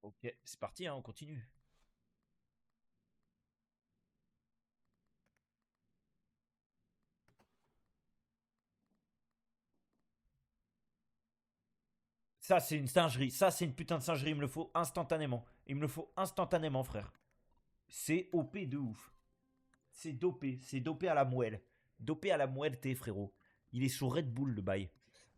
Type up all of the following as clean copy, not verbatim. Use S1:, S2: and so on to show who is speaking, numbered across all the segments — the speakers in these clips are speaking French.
S1: Ok, c'est parti, hein, on continue. Ça, c'est une singerie. Ça, c'est une putain de singerie. Il me le faut instantanément. Il me le faut instantanément, frère. C'est OP de ouf. C'est dopé. C'est dopé à la moelle. Dopé à la moelle, t'es frérot. Il est sous Red Bull, le bail.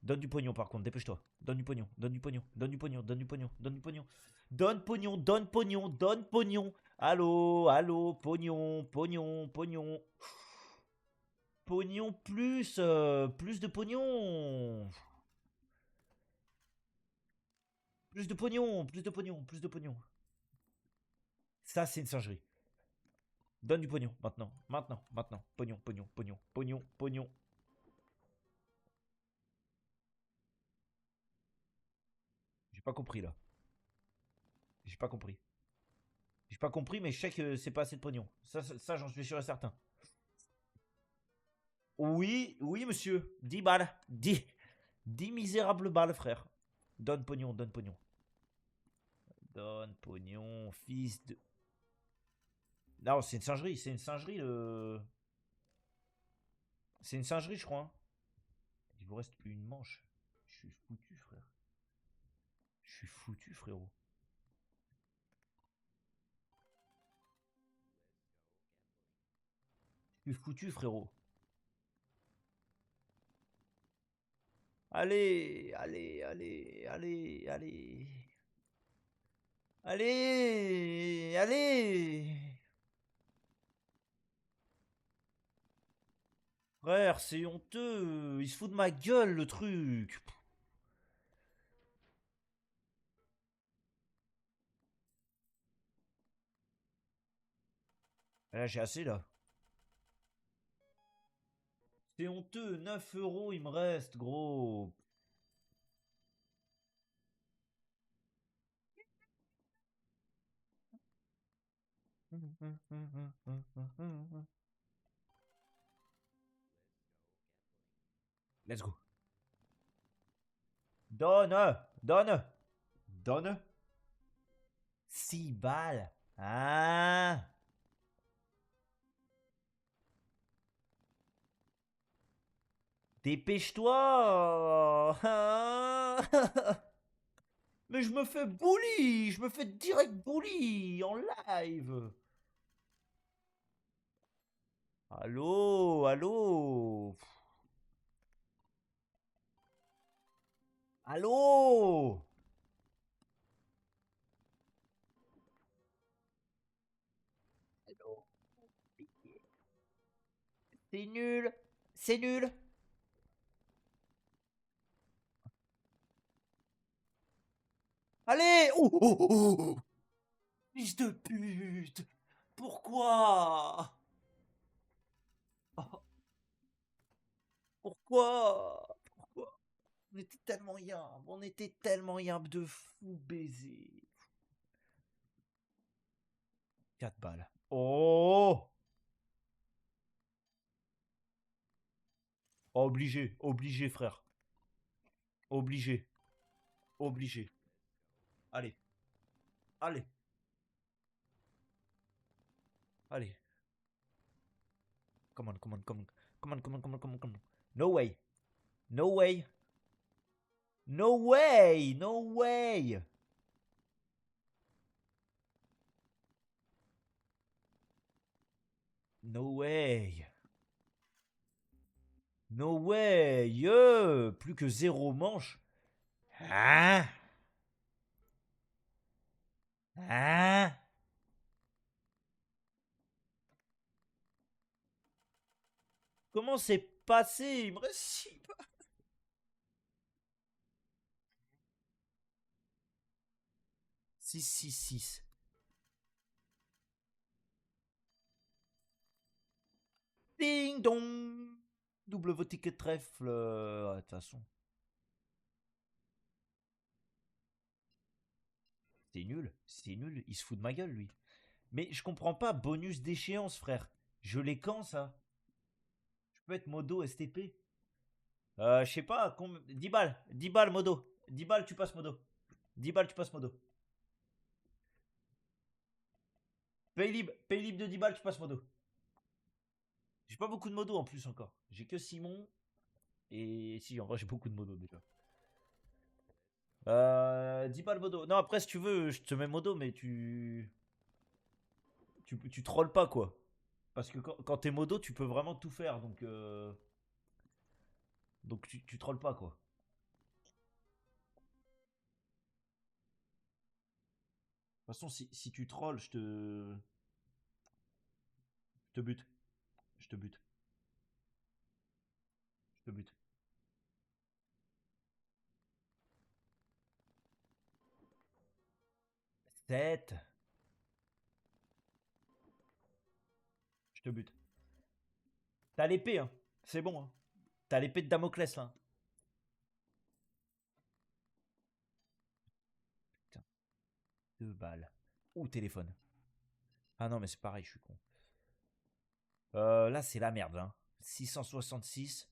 S1: Donne du pognon, par contre. Dépêche-toi. Donne du pognon. Donne du pognon. Donne du pognon. Donne du pognon. Donne du pognon. Donne pognon. Donne pognon. Donne pognon. Allô. Allô. Pognon. Pognon. Pognon. Pognon plus. Plus de pognon. Plus de pognon. Plus de pognon. Plus de pognon. Ça, c'est une singerie. Donne du pognon, maintenant. Maintenant, maintenant. Pognon, pognon, pognon, pognon, pognon. J'ai pas compris, là. J'ai pas compris. J'ai pas compris, mais je sais que c'est pas assez de pognon. Ça j'en suis sûr et certain. Oui, oui, monsieur. 10 balles. 10 misérables balles, frère. Donne pognon, donne pognon. Donne pognon, fils de... Non, c'est une singerie, c'est une singerie, le... C'est une singerie, je crois, hein. Il vous reste plus une manche. Je suis foutu, frère. Je suis foutu, frérot. Je suis foutu, frérot. Allez, allez, allez, allez, allez. Allez, allez. Frère, c'est honteux. Il se fout de ma gueule, le truc. Là, j'ai assez, là. C'est honteux. 9 euros, il me reste, gros. Let's go. Donne. Donne. Donne. 6 balles. Ah. Dépêche-toi. Ah. Mais je me fais bully. Je me fais direct bully en live. Allô, allô. Allô. Allô. C'est nul. C'est nul. Allez. Oh, oh, oh, oh. Fils de pute. Pourquoi? Oh, pourquoi? Pourquoi? On était tellement yimbe. On était tellement yimbe de fou baiser. 4 balles. Oh. Obligé. Obligé, frère. Obligé. Obligé. Allez. Allez. Allez. Come on, come on, come on. Come on, come on, come on, come on, come on. No way. No way. No way. No way. No way. No way. Plus que 0 manche. Hein? Hein? Comment c'est passé? Il me reste 6 balles. 6, 6, 6. Ding dong. Double ticket trèfle. De toute façon, c'est nul. C'est nul. Il se fout de ma gueule, lui. Mais je comprends pas. Bonus d'échéance, frère. Je l'ai quand, ça? Je peux être modo STP. Je sais pas. 10 balles. 10 balles, modo. 10 balles, tu passes modo. 10 balles, tu passes modo. Paye libre de 10 balles, tu passes modo. J'ai pas beaucoup de modos en plus encore. J'ai que Simon. Et si, en vrai, j'ai beaucoup de modos déjà. 10 balles modo. Non, après, si tu veux, je te mets modo, mais tu trolls pas, quoi. Parce que quand t'es modo, tu peux vraiment tout faire. Donc tu trolls pas, quoi. De toute façon, si tu trolls, je te bute. Je te bute. Je te bute. 7. Je te bute. T'as l'épée, hein. C'est bon, hein. T'as l'épée de Damoclès, là. Putain, 2 balles. Ou téléphone. Ah non, mais c'est pareil, je suis con. Là, c'est la merde, hein. 666.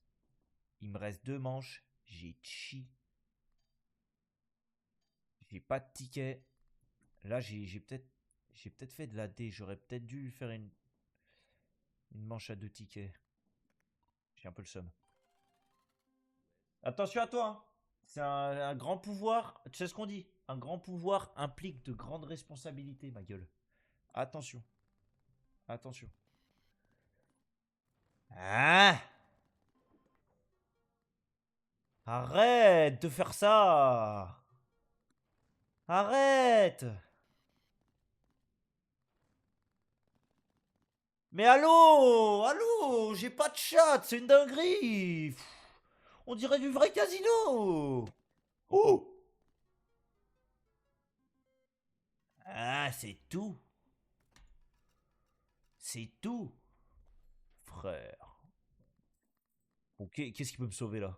S1: Il me reste 2 manches. J'ai chi. J'ai pas de ticket. Là, j'ai peut-être fait de la D. J'aurais peut-être dû faire une manche à 2 tickets. J'ai un peu le seum. Attention à toi, hein. C'est un grand pouvoir. Tu sais ce qu'on dit? Un grand pouvoir implique de grandes responsabilités, ma gueule. Attention. Attention. Ah! Arrête de faire ça! Arrête! Mais allô! Allô! J'ai pas de chat, c'est une dinguerie! On dirait du vrai casino! Oh! Ah, c'est tout! C'est tout! Frère. Ok, qu'est-ce qui peut me sauver là?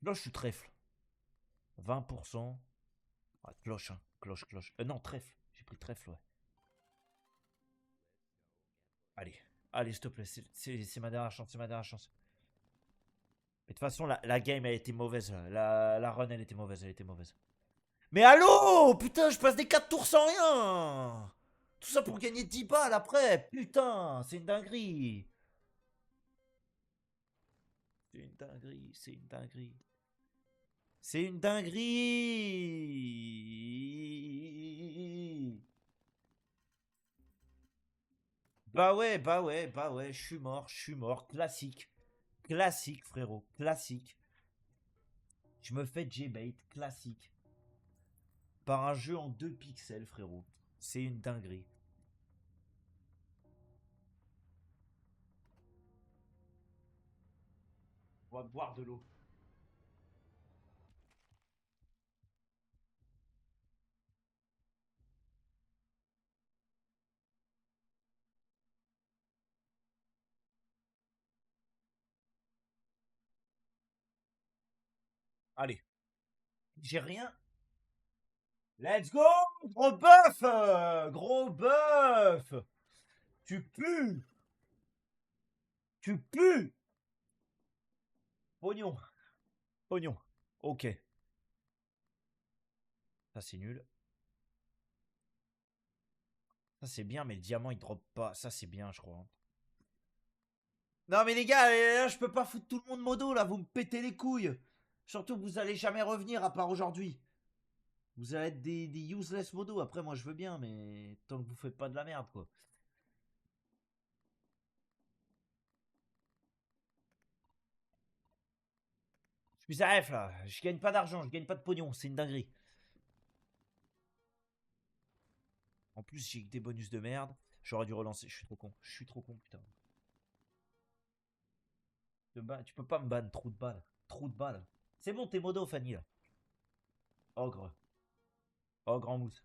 S1: Là, je suis trèfle. 20%. Ah, cloche, hein. Cloche, cloche. Non, trèfle. J'ai pris trèfle, ouais. Allez. Allez, s'il te plaît. C'est ma dernière chance. C'est ma dernière chance. Mais de toute façon, la game, elle était mauvaise. La run, elle était mauvaise. Elle était mauvaise. Mais allô! Putain, je passe des 4 tours sans rien! Tout ça pour gagner 10 balles après! Putain, c'est une dinguerie! C'est une dinguerie, c'est une dinguerie. C'est une dinguerie! Bah ouais, bah ouais, bah ouais, je suis mort, je suis mort. Classique. Classique, frérot. Classique. Je me fais J-bait. Classique. Par un jeu en 2 pixels, frérot. C'est une dinguerie. On va boire de l'eau. Allez. J'ai rien. Let's go! Gros bœuf! Gros bœuf! Tu pues! Tu pues! Pognon. Pognon. Ok. Ça, c'est nul. Ça, c'est bien, mais le diamant, il drop pas. Ça, c'est bien, je crois, hein. Non, mais les gars, là, je peux pas foutre tout le monde modo, là. Vous me pétez les couilles. Surtout que vous allez jamais revenir à part aujourd'hui. Vous allez être des useless modo. Après, moi, je veux bien, mais tant que vous faites pas de la merde, quoi. Je suis AF, là. Je gagne pas d'argent, je gagne pas de pognon. C'est une dinguerie. En plus, j'ai que des bonus de merde. J'aurais dû relancer. Je suis trop con. Je suis trop con, putain. Tu peux pas me ban, trou de balle. Trou de balle. C'est bon, t'es modo, Fanny, là. Ogre. Ogre en mousse.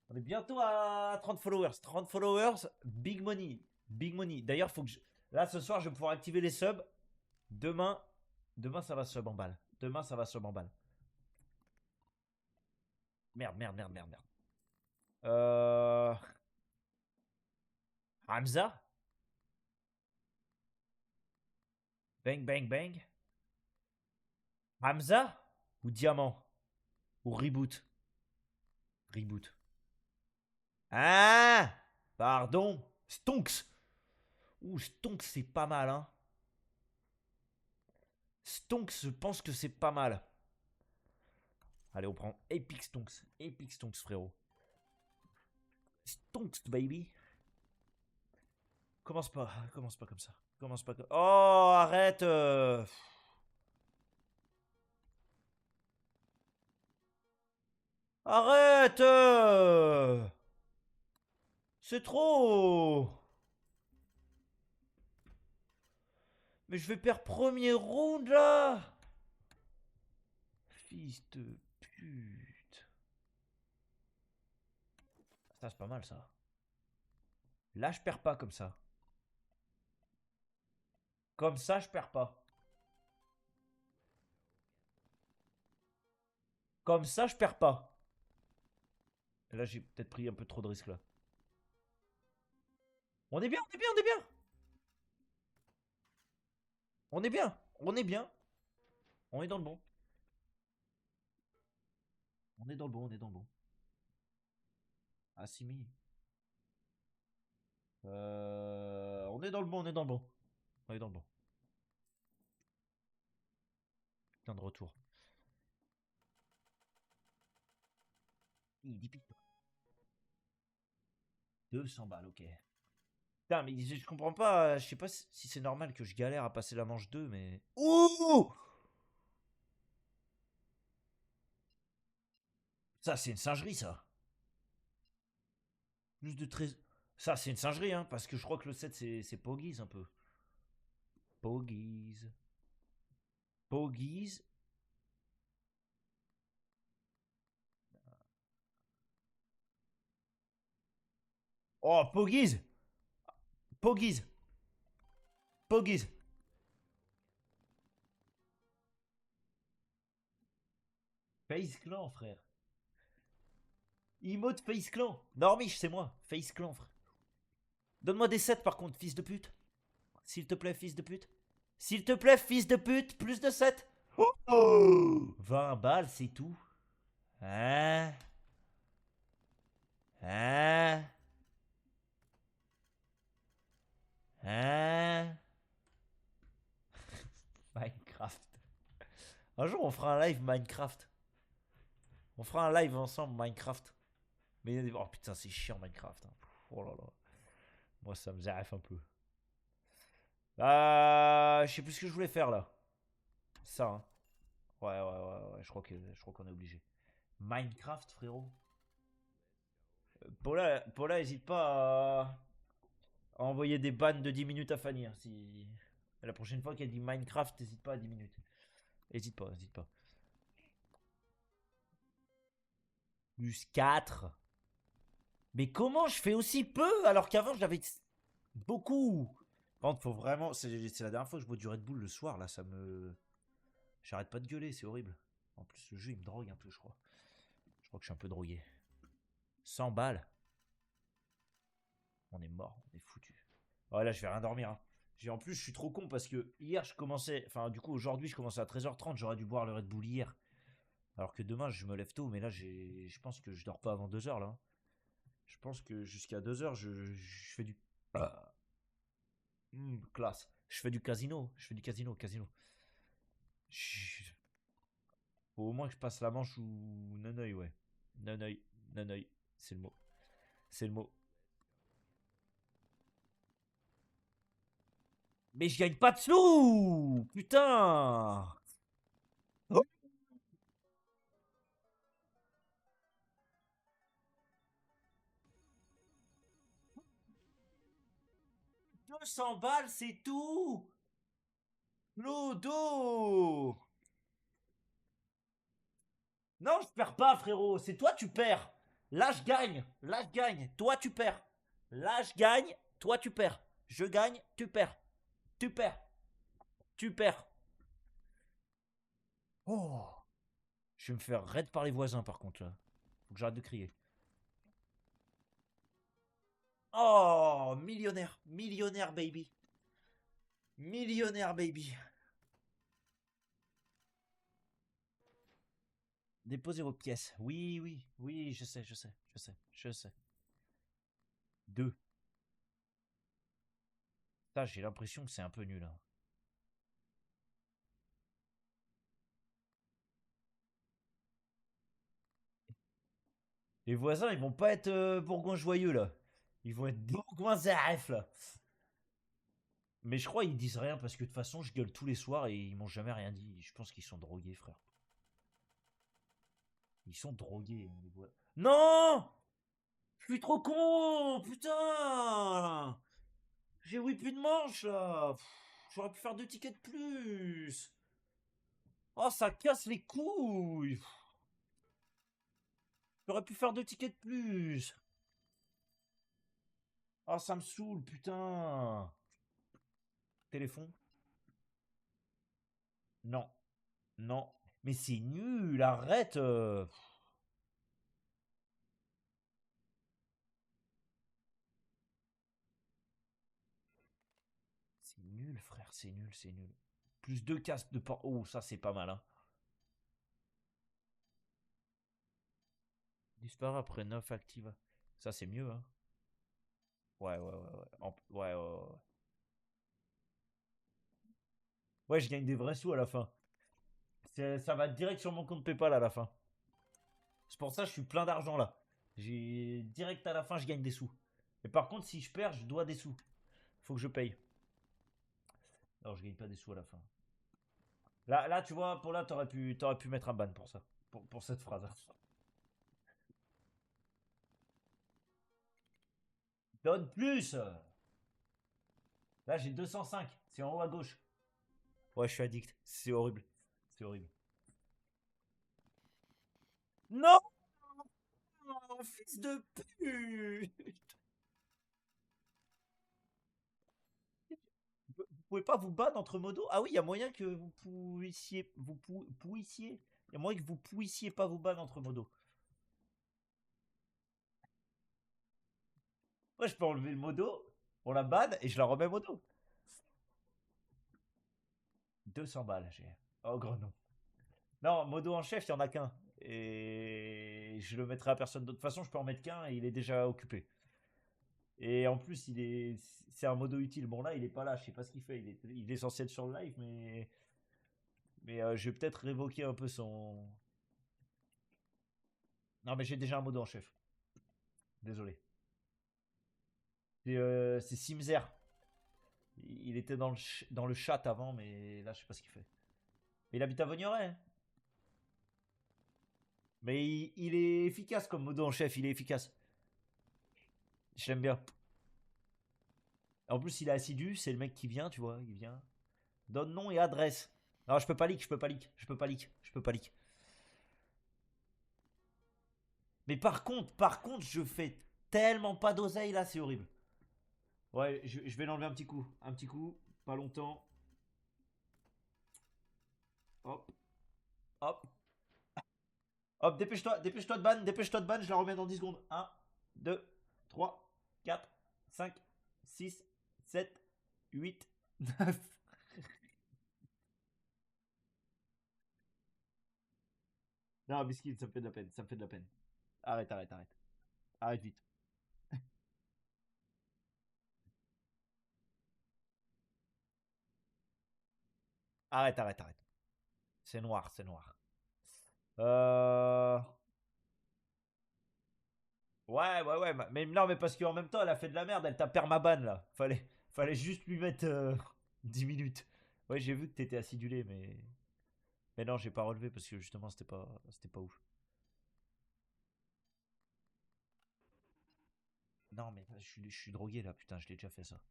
S1: On est bientôt à 30 followers. 30 followers, big money. Big money. D'ailleurs, faut que je... Là, ce soir, je vais pouvoir activer les subs. Demain, demain ça va sub en balle. Demain, ça va sub en balle. Merde, merde, merde, merde, merde. Hamza. Bang, bang, bang. Hamza ou Diamant ou Reboot. Reboot. Ah, pardon. Stonks. Ouh, Stonks, c'est pas mal, hein. Stonks, je pense que c'est pas mal. Allez, on prend Epic Stonks. Epic Stonks, frérot. Stonks, baby. Commence pas comme ça. Commence pas comme... Oh, arrête. Arrête. C'est trop. Mais je vais perdre premier round, là. Fils de pute. Ça, c'est pas mal, ça. Là, je perds pas comme ça. Comme ça, je perds pas. Comme ça, je perds pas. Là, j'ai peut-être pris un peu trop de risques, là. On est bien, on est bien, on est bien. On est bien, on est bien. On est dans le bon. On est dans le bon, on est dans le bon. Assimi. On est dans le bon, on est dans le bon. On est dans le bon. Putain de retour. Il dit 200 balles, ok. Putain, mais je comprends pas. Je sais pas si c'est normal que je galère à passer la manche 2, mais. Ouh! Ça, c'est une singerie, ça. Plus de 13. Ça, c'est une singerie, hein, parce que je crois que le 7, c'est Poggies un peu. Poggies. Poggies. Oh, Poggies! Poggies! Poggies! Face Clan, frère. Emote Face Clan. Normiche, c'est moi. Face Clan, frère. Donne-moi des 7 par contre, fils de pute. S'il te plaît, fils de pute. S'il te plaît, fils de pute, plus de 7. Oh, 20 balles, c'est tout. Hein? Hein? Hein? Minecraft. Un jour, on fera un live Minecraft. On fera un live ensemble Minecraft. Mais oh putain, c'est chiant Minecraft, hein. Oh là là. Moi, ça me zérif un peu. Je sais plus ce que je voulais faire là. Ça, hein. Ouais. Je crois qu'on est obligé. Minecraft, frérot. Paula, hésite pas à envoyer des bans de 10 minutes à Fanny, hein, si... La prochaine fois qu'elle dit Minecraft, n'hésite pas à 10 minutes. Hésite pas, hésite pas. Plus 4. Mais comment je fais aussi peu alors qu'avant j'avais beaucoup? Par contre, faut vraiment. C'est la dernière fois que je bois du Red Bull le soir, là, ça me. J'arrête pas de gueuler, c'est horrible. En plus, le jeu il me drogue un peu, je crois. Je crois que je suis un peu drogué. 100 balles. On est mort, on est foutu. Ouais, là, je vais rien dormir, hein. En plus, je suis trop con parce que hier, je commençais. Enfin, du coup, aujourd'hui, je commençais à 13h30. J'aurais dû boire le Red Bull hier. Alors que demain, je me lève tôt. Mais là, je pense que je dors pas avant 2h, là. Je pense que jusqu'à 2h, je fais du. Ah, classe. Je fais du casino. Je fais du casino, casino. Je- Faut au moins que je passe la manche ou. Noneuil, ouais. Noneuil, Noneuil. C'est le mot. C'est le mot. Mais je gagne pas de sous! Putain! 200 balles, c'est tout! Lodo! Non, je perds pas, frérot. C'est toi, tu perds. Là, je gagne. Là, je gagne. Toi, tu perds. Là, je gagne. Toi, tu perds. Je gagne. Tu perds. Tu perds. Tu perds. Oh! Je vais me faire raid par les voisins, par contre, là. Faut que j'arrête de crier. Oh! Millionnaire. Millionnaire, baby. Millionnaire, baby. Déposez vos pièces. Oui, oui, oui, je sais, je sais, je sais, je sais. 2. Ça, j'ai l'impression que c'est un peu nul, hein. Les voisins, ils vont pas être bourgoins joyeux là. Ils vont être bourgoins zaref là. Mais je crois qu'ils disent rien parce que de toute façon, je gueule tous les soirs et ils m'ont jamais rien dit. Je pense qu'ils sont drogués, frère. Ils sont drogués. Non. Je suis trop con. Putain. J'ai oui plus de manche là. J'aurais pu faire 2 tickets de plus. Oh, ça casse les couilles. J'aurais pu faire 2 tickets de plus. Oh, ça me saoule, putain. Téléphone. Non. Non. Mais c'est nul, arrête. C'est nul, frère, c'est nul, c'est nul. Plus 2 casques de port. Oh, ça c'est pas mal, hein. Disparaît après 9 active. Ça c'est mieux, hein. Ouais, ouais, ouais, ouais. Ouais, ouais, ouais. Ouais, je gagne des vrais sous à la fin. Ça va direct sur mon compte PayPal à la fin. C'est pour ça que je suis plein d'argent là. J'ai direct à la fin, je gagne des sous. Et par contre, si je perds, je dois des sous. Faut que je paye. Alors, je gagne pas des sous à la fin. Là, tu vois, pour là, t'aurais pu mettre un ban pour ça. Pour cette phrase. Donne plus. Là, j'ai 205. C'est en haut à gauche. Ouais, je suis addict. C'est horrible. C'est horrible. Non, fils de pute. Vous pouvez pas vous battre entre modos? Ah oui, il y a moyen que vous puissiez. Pouissiez. Il y a moyen que vous puissiez pas vous battre entre modos. Moi, je peux enlever le modo, on la banne et je la remets modo. 200 balles, j'ai. Oh, gros non. Non, modo en chef, il y en a qu'un. Et je le mettrai à personne d'autre. De toute façon, je peux en mettre qu'un et il est déjà occupé. Et en plus, c'est un modo utile. Bon, là, il est pas là. Je sais pas ce qu'il fait. Il est censé être sur le live, mais je vais peut-être révoquer un peu son. Non, mais j'ai déjà un modo en chef. Désolé. C'est Simzer. Il était dans le chat avant, mais là, je sais pas ce qu'il fait. Mais il habite à Vogneray, hein. Mais il est efficace comme modo en chef. Il est efficace. Je l'aime bien. En plus, il est assidu. C'est le mec qui vient, tu vois. Il vient. Donne nom et adresse. Non, je peux pas leak. Je peux pas leak. Je peux pas leak. Je peux pas leak. Mais par contre, je fais tellement pas d'oseille là, c'est horrible. Ouais, je vais l'enlever un petit coup. Un petit coup, pas longtemps. Hop, hop, hop, dépêche-toi de ban, je la remets dans 10 secondes. Un, 2, 3, 4, 5, 6, 7, 8, 9. Non, biscuit, ça me fait de la peine, ça me fait de la peine. Arrête, arrête, arrête. Arrête vite. Arrête, arrête, arrête. C'est noir, c'est noir. Euh... Ouais, ouais, ouais. Mais non, mais parce qu'en même temps, elle a fait de la merde. Elle t'a permaban là. Fallait juste lui mettre 10 minutes. Ouais, j'ai vu que t'étais acidulé, mais non, j'ai pas relevé parce que justement, c'était pas ouf. Non, mais je suis drogué là, putain, je l'ai déjà fait ça.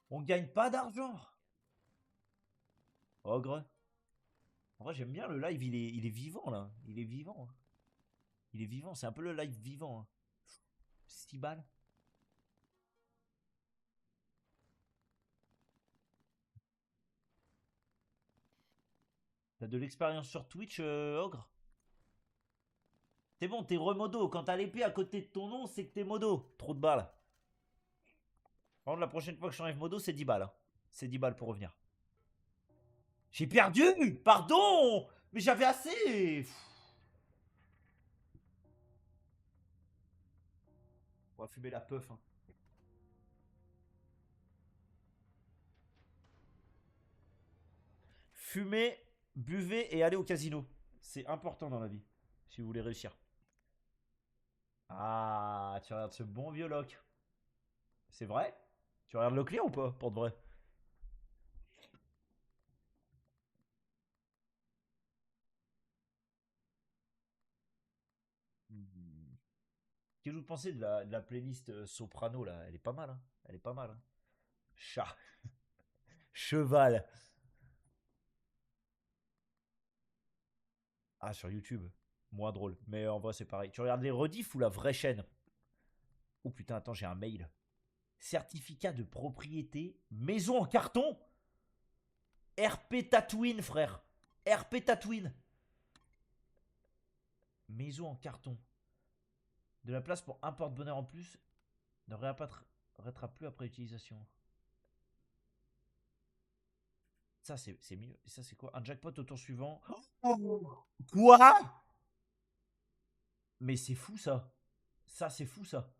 S1: On gagne pas d'argent. Ogre. En vrai, j'aime bien le live, il est vivant là. Il est vivant, hein. Il est vivant, c'est un peu le live vivant, hein. 6 balles. T'as de l'expérience sur Twitch, Ogre? C'est bon, t'es remodo. Quand t'as l'épée à côté de ton nom, c'est que t'es modo. Trop de balles. Par contre, la prochaine fois que je change modo, c'est 10 balles, hein. C'est 10 balles pour revenir. J'ai perdu. Pardon. Mais j'avais assez. On va fumer la puff. Hein. Fumez, buvez et allez au casino. C'est important dans la vie. Si vous voulez réussir. Ah, tu regardes ce bon vieux loc. C'est vrai? Tu regardes le clear ou pas? Pour de vrai. Hmm. Qu'est-ce que vous pensez de la playlist Soprano là? Elle est pas mal, hein? Elle est pas mal, hein? Chat. Cheval. Ah, sur YouTube. Moins drôle. Mais en vrai, c'est pareil. Tu regardes les rediffs ou la vraie chaîne? Oh putain, attends, j'ai un mail. Certificat de propriété. Maison en carton? RP Tatooine, frère. RP Tatooine. Maison en carton. De la place pour un porte-bonheur en plus. Ne réapparaîtra plus après utilisation. Ça, c'est mieux. Et ça, c'est quoi? Un jackpot au tour suivant. Oh. Quoi? Mais c'est fou, ça. Ça, c'est fou, ça.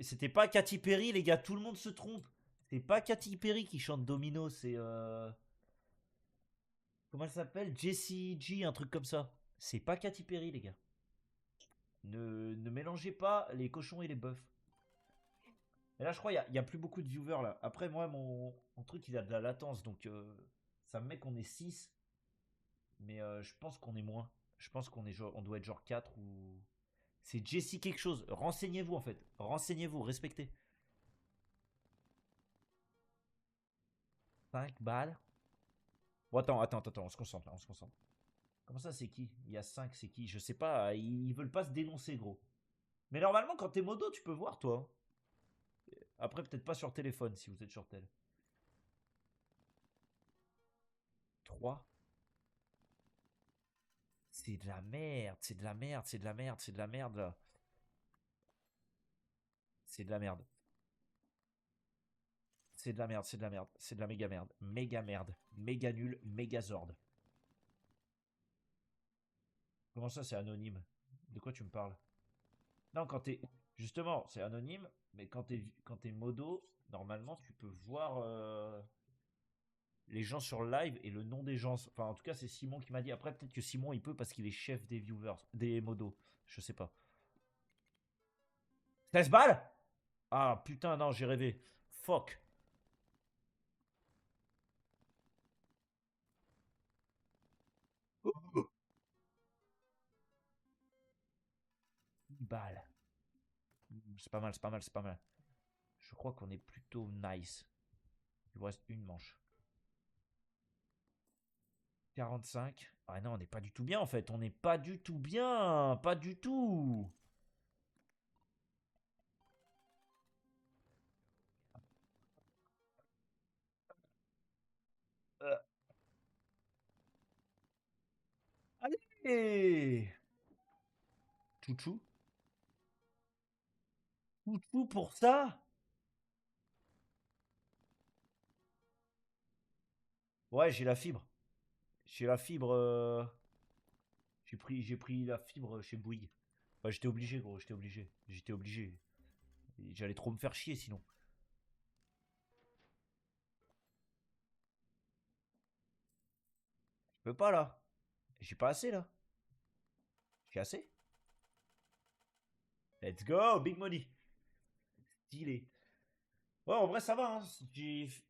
S1: C'était pas Katy Perry, les gars. Tout le monde se trompe. C'est pas Katy Perry qui chante Domino. C'est. Comment elle s'appelle? Jessie G, un truc comme ça. C'est pas Katy Perry, les gars. Ne mélangez pas les cochons et les bœufs. Et là, je crois qu'il y a plus beaucoup de viewers là. Après, moi, mon truc, il a de la latence. Donc, ça me met qu'on est 6. Mais je pense qu'on est moins. Je pense on doit être genre 4 ou. C'est Jessie quelque chose. Renseignez-vous en fait. Renseignez-vous, respectez. 5 balles. Bon, attends, on se concentre là, on se concentre. Comment ça, c'est qui? Il y a 5, c'est qui? Je sais pas, ils veulent pas se dénoncer, gros. Mais normalement, quand t'es modo, tu peux voir, toi. Après, peut-être pas sur téléphone, si vous êtes sur tel. 3. C'est de la merde, c'est de la merde, c'est de la merde, c'est de la merde, là. C'est de la merde. C'est de la merde, c'est de la merde, c'est de la méga merde. Méga merde. Méga nul, méga zord. Comment ça, c'est anonyme? De quoi tu me parles? Non, quand t'es. Justement, c'est anonyme, mais quand t'es modo, normalement, tu peux voir les gens sur le live et le nom des gens. Enfin, en tout cas, c'est Simon qui m'a dit. Après, peut-être que Simon, il peut parce qu'il est chef des viewers, des modos. Je sais pas. 16 balles? Ah, putain, non, j'ai rêvé. Fuck. 10 balles. C'est pas mal, c'est pas mal, c'est pas mal. Je crois qu'on est plutôt nice. Il vous reste une manche. 45. Ah non, on n'est pas du tout bien en fait. On n'est pas du tout bien. Pas du tout. Euh, allez. Chouchou. Chouchou pour ça. Ouais, j'ai la fibre. J'ai la fibre. J'ai pris la fibre chez Bouygues. Bah, j'étais obligé, gros. J'étais obligé. J'étais obligé. J'allais trop me faire chier sinon. Je peux pas là. J'ai pas assez là. J'ai assez. Let's go, big money. Stylé. Ouais, en vrai, ça va. Hein.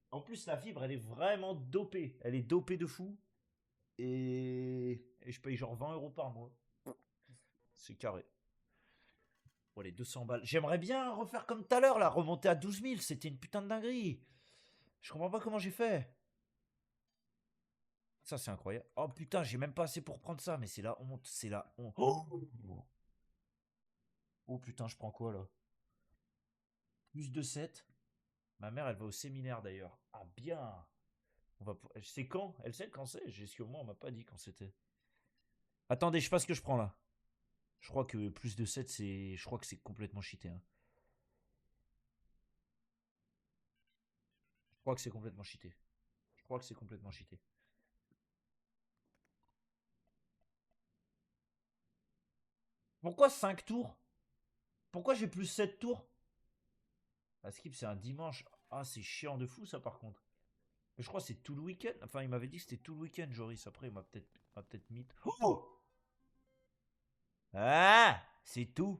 S1: En plus, la fibre, elle est vraiment dopée. Elle est dopée de fou. Et je paye genre 20 € par mois. C'est carré. Bon, les 200 balles. J'aimerais bien refaire comme tout à l'heure, là. Remonter à 12 000. C'était une putain de dinguerie. Je comprends pas comment j'ai fait. Ça, c'est incroyable. Oh putain, j'ai même pas assez pour prendre ça. Mais c'est la honte. C'est la honte. Oh putain, je prends quoi là? Plus de 7. Ma mère, elle va au séminaire d'ailleurs. Ah bien. C'est quand? Elle sait quand c'est? J'ai sûrement, on m'a pas dit quand c'était. Attendez, je sais pas ce que je prends là. Je crois que plus de 7, c'est. Je crois que c'est complètement cheaté. Hein. Je crois que c'est complètement cheaté. Je crois que c'est complètement cheaté. Pourquoi 5 tours? Pourquoi j'ai plus 7 tours? La skip, c'est un dimanche. Ah, c'est chiant de fou, ça, par contre. Mais je crois que c'est tout le week-end. Enfin, il m'avait dit que c'était tout le week-end, Joris. Après, il m'a peut-être mis. Oh! Ah! C'est tout.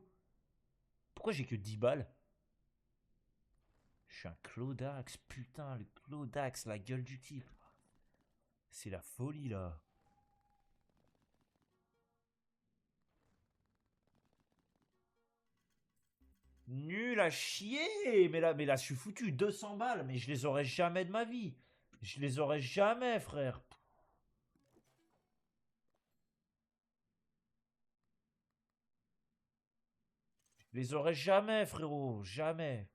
S1: Pourquoi j'ai que 10 balles? Je suis un Clodax, putain, le Clodax, la gueule du type. C'est la folie, là. Nul à chier. Mais là, je suis foutu. 200 balles, mais je les aurais jamais de ma vie. Je les aurais jamais, frère. Je les aurais jamais, frérot. Jamais.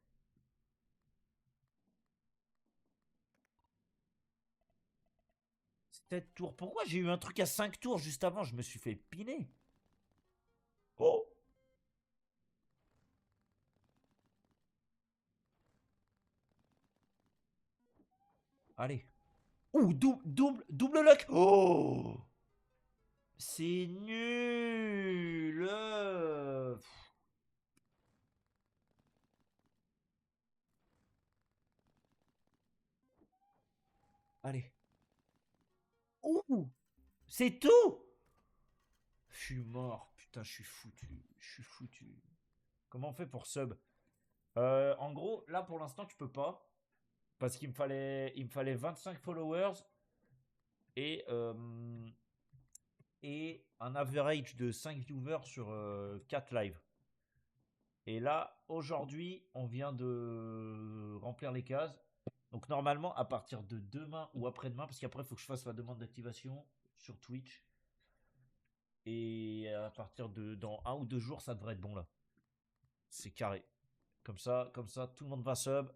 S1: 7 tours. Pourquoi j'ai eu un truc à 5 tours juste avant? Je me suis fait piner. Oh! Allez. Ouh, double lock. Oh! C'est nul. Allez. Ouh! C'est tout! Je suis mort. Putain, je suis foutu. Je suis foutu. Comment on fait pour sub? En gros, là pour l'instant, tu peux pas. Parce qu'il me fallait 25 followers et, euh, et un average de 5 viewers sur 4 lives. Et là, aujourd'hui, on vient de remplir les cases. Donc normalement, à partir de demain ou après-demain, parce qu'après, il faut que je fasse la demande d'activation sur Twitch. Et à partir de dans 1 ou 2 jours, ça devrait être bon là. C'est carré. Comme ça, tout le monde va sub.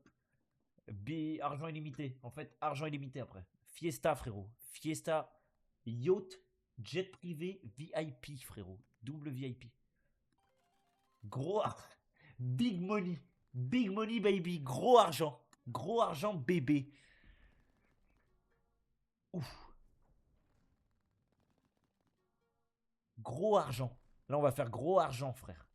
S1: Argent illimité. En fait, argent illimité après. Fiesta, frérot. Fiesta, yacht, jet privé, VIP, frérot. Double VIP. Gros. Big money. Big money, baby. Gros argent. Gros argent, bébé. Ouf. Gros argent. Là, on va faire gros argent, frère.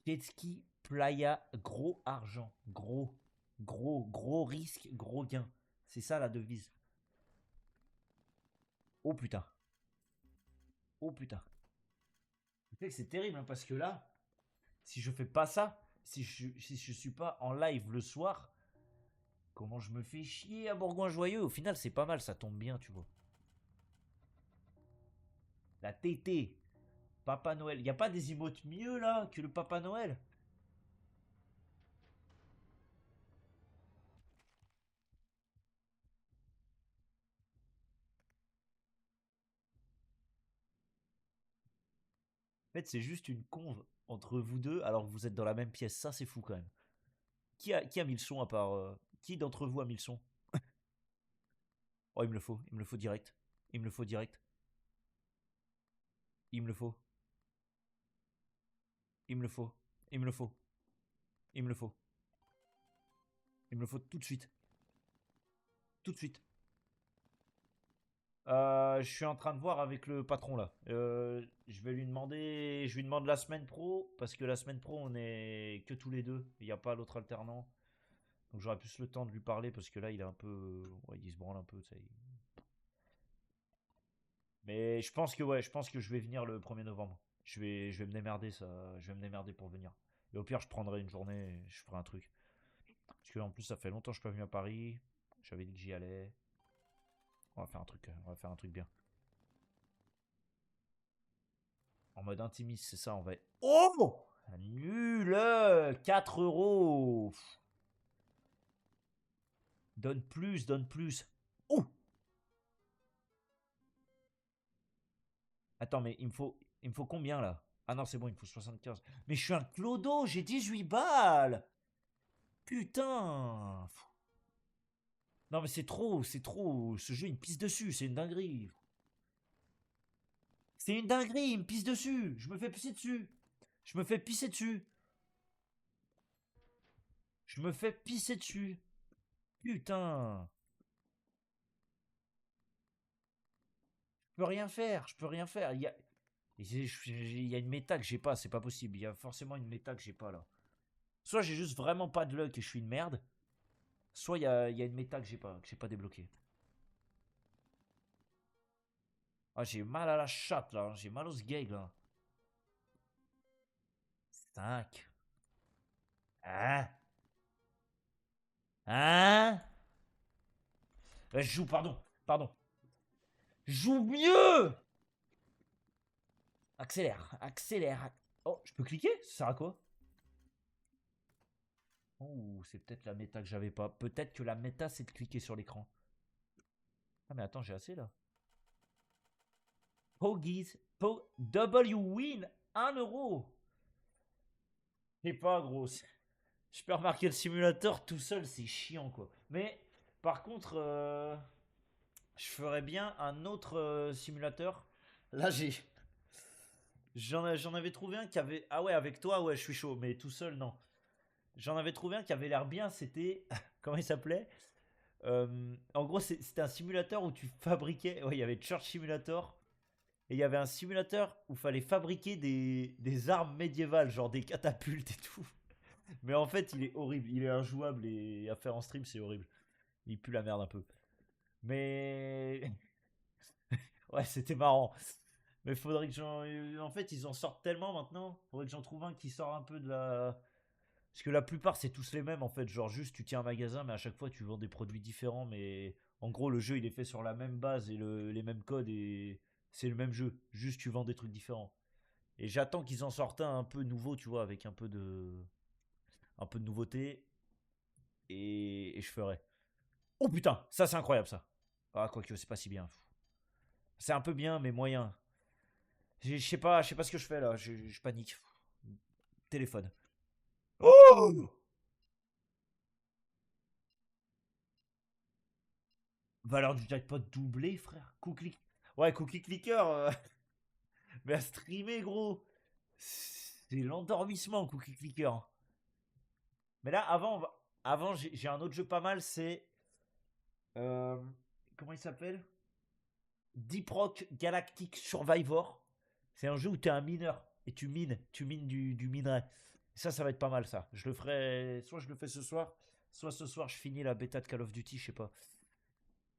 S1: Jet ski, playa, gros argent. Gros. Gros risque, gros gain. C'est ça la devise. Oh putain. Oh putain. C'est terrible hein, parce que là, si je fais pas ça, si je suis pas en live le soir, comment je me fais chier à Bourgoin-Joyeux. Au final, c'est pas mal, ça tombe bien, tu vois. La TT, Papa Noël. Y a pas des emotes mieux là que le Papa Noël? En fait, c'est juste une conve entre vous deux alors que vous êtes dans la même pièce. Ça, c'est fou quand même. Qui a mis le son à part. Qui d'entre vous a mis le son? Oh, il me le faut. Il me le faut direct. Il me le faut direct. Il me le faut. Il me le faut. Il me le faut. Il me le faut. Il me le faut tout de suite. Tout de suite. Je suis en train de voir avec le patron là. Je lui demande la semaine pro parce que la semaine pro on est que tous les deux. Il n'y a pas l'autre alternant. Donc j'aurai plus le temps de lui parler parce que là il est un peu, ouais, il se branle un peu. Ça. Mais je pense que ouais, je pense que je vais venir le 1er novembre. Je vais me démerder ça. Je vais me démerder pour venir. Et au pire je prendrai une journée, et je ferai un truc. Parce que en plus ça fait longtemps que je suis pas venu à Paris. J'avais dit que j'y allais. On va faire un truc bien. En mode intimiste, c'est ça, on va. Oh! Nul! 4 euros! Donne plus, donne plus. Oh! Attends, mais il me faut combien là? Ah non, c'est bon, il me faut 75. Mais je suis un clodo, j'ai 18 balles! Putain! Non, mais c'est trop, c'est trop. Ce jeu, il me pisse dessus, c'est une dinguerie. C'est une dinguerie, il me pisse dessus. Je me fais pisser dessus. Je me fais pisser dessus. Je me fais pisser dessus. Putain! Je peux rien faire, je peux rien faire. Il y a une méta que j'ai pas, c'est pas possible. Il y a forcément une méta que j'ai pas là. Soit j'ai juste vraiment pas de luck et je suis une merde. Soit il y a une méta que j'ai pas débloquée. Ah, j'ai mal à la chatte là, j'ai mal aux sgeg là. 5. Hein? Hein? Je joue, pardon. Joue mieux! Accélère, accélère. Oh, je peux cliquer? Ça sert à quoi? Oh, c'est peut-être la méta que j'avais pas. Peut-être que la méta c'est de cliquer sur l'écran. Ah mais attends, j'ai assez là. Pogies. W win 1 euro. C'est pas gros. Je peux remarquer le simulateur tout seul, c'est chiant quoi. Mais par contre, je ferais bien un autre simulateur. Là, j'en avais trouvé un qui avait. Ah ouais, avec toi, ouais, je suis chaud, mais tout seul, non. J'en avais trouvé un qui avait l'air bien, c'était. Comment il s'appelait? En gros, c'était un simulateur où tu fabriquais. Ouais, il y avait Church Simulator. Et il y avait un simulateur où il fallait fabriquer des armes médiévales, genre des catapultes et tout. Mais en fait, il est horrible. Il est injouable et à faire en stream, c'est horrible. Il pue la merde un peu. Mais. Ouais, c'était marrant. Mais faudrait que j'en. En fait, ils en sortent tellement maintenant. Faudrait que j'en trouve un qui sort un peu de la. Parce que la plupart, c'est tous les mêmes en fait. Genre, juste tu tiens un magasin, mais à chaque fois, tu vends des produits différents. Mais en gros, le jeu, il est fait sur la même base et les mêmes codes. Et c'est le même jeu. Juste, tu vends des trucs différents. Et j'attends qu'ils en sortent un peu nouveau, tu vois, avec un peu de nouveauté. Et je ferai. Oh putain, ça c'est incroyable ça. Ah, quoique, c'est pas si bien. C'est un peu bien, mais moyen. Je sais pas ce que je fais là. Je panique. Téléphone. Oh, valeur du jackpot doublé, frère. Cookie. Ouais, cookie clicker. Mais à streamer, gros. C'est l'endormissement, cookie clicker. Mais là, avant j'ai un autre jeu pas mal. C'est. euh, Comment il s'appelle? Deep Rock Galactic Survivor. C'est un jeu où tu es un mineur. Et tu mines du minerai. Ça va être pas mal ça. Je le ferai. Soit je le fais ce soir. Soit ce soir je finis la bêta de Call of Duty, je sais pas.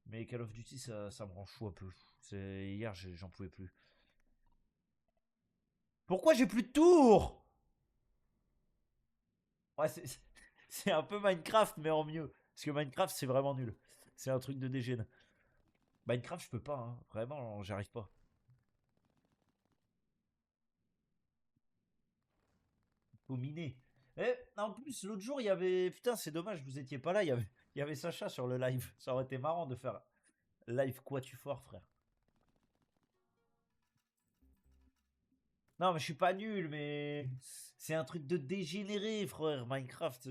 S1: Mais Call of Duty, ça me rend fou un peu. Hier, j'en pouvais plus. Pourquoi j'ai plus de tours? Ouais, c'est un peu Minecraft, mais en mieux. Parce que Minecraft, c'est vraiment nul. C'est un truc de dégène. Minecraft, je peux pas, hein. Vraiment, j'arrive pas. Faut miner. Et en plus, l'autre jour, il y avait. Putain, c'est dommage, vous étiez pas là. Il y avait Sacha sur le live. Ça aurait été marrant de faire live quoi tu fort, frère. Non, mais je suis pas nul, mais c'est un truc de dégénéré, frère. Minecraft,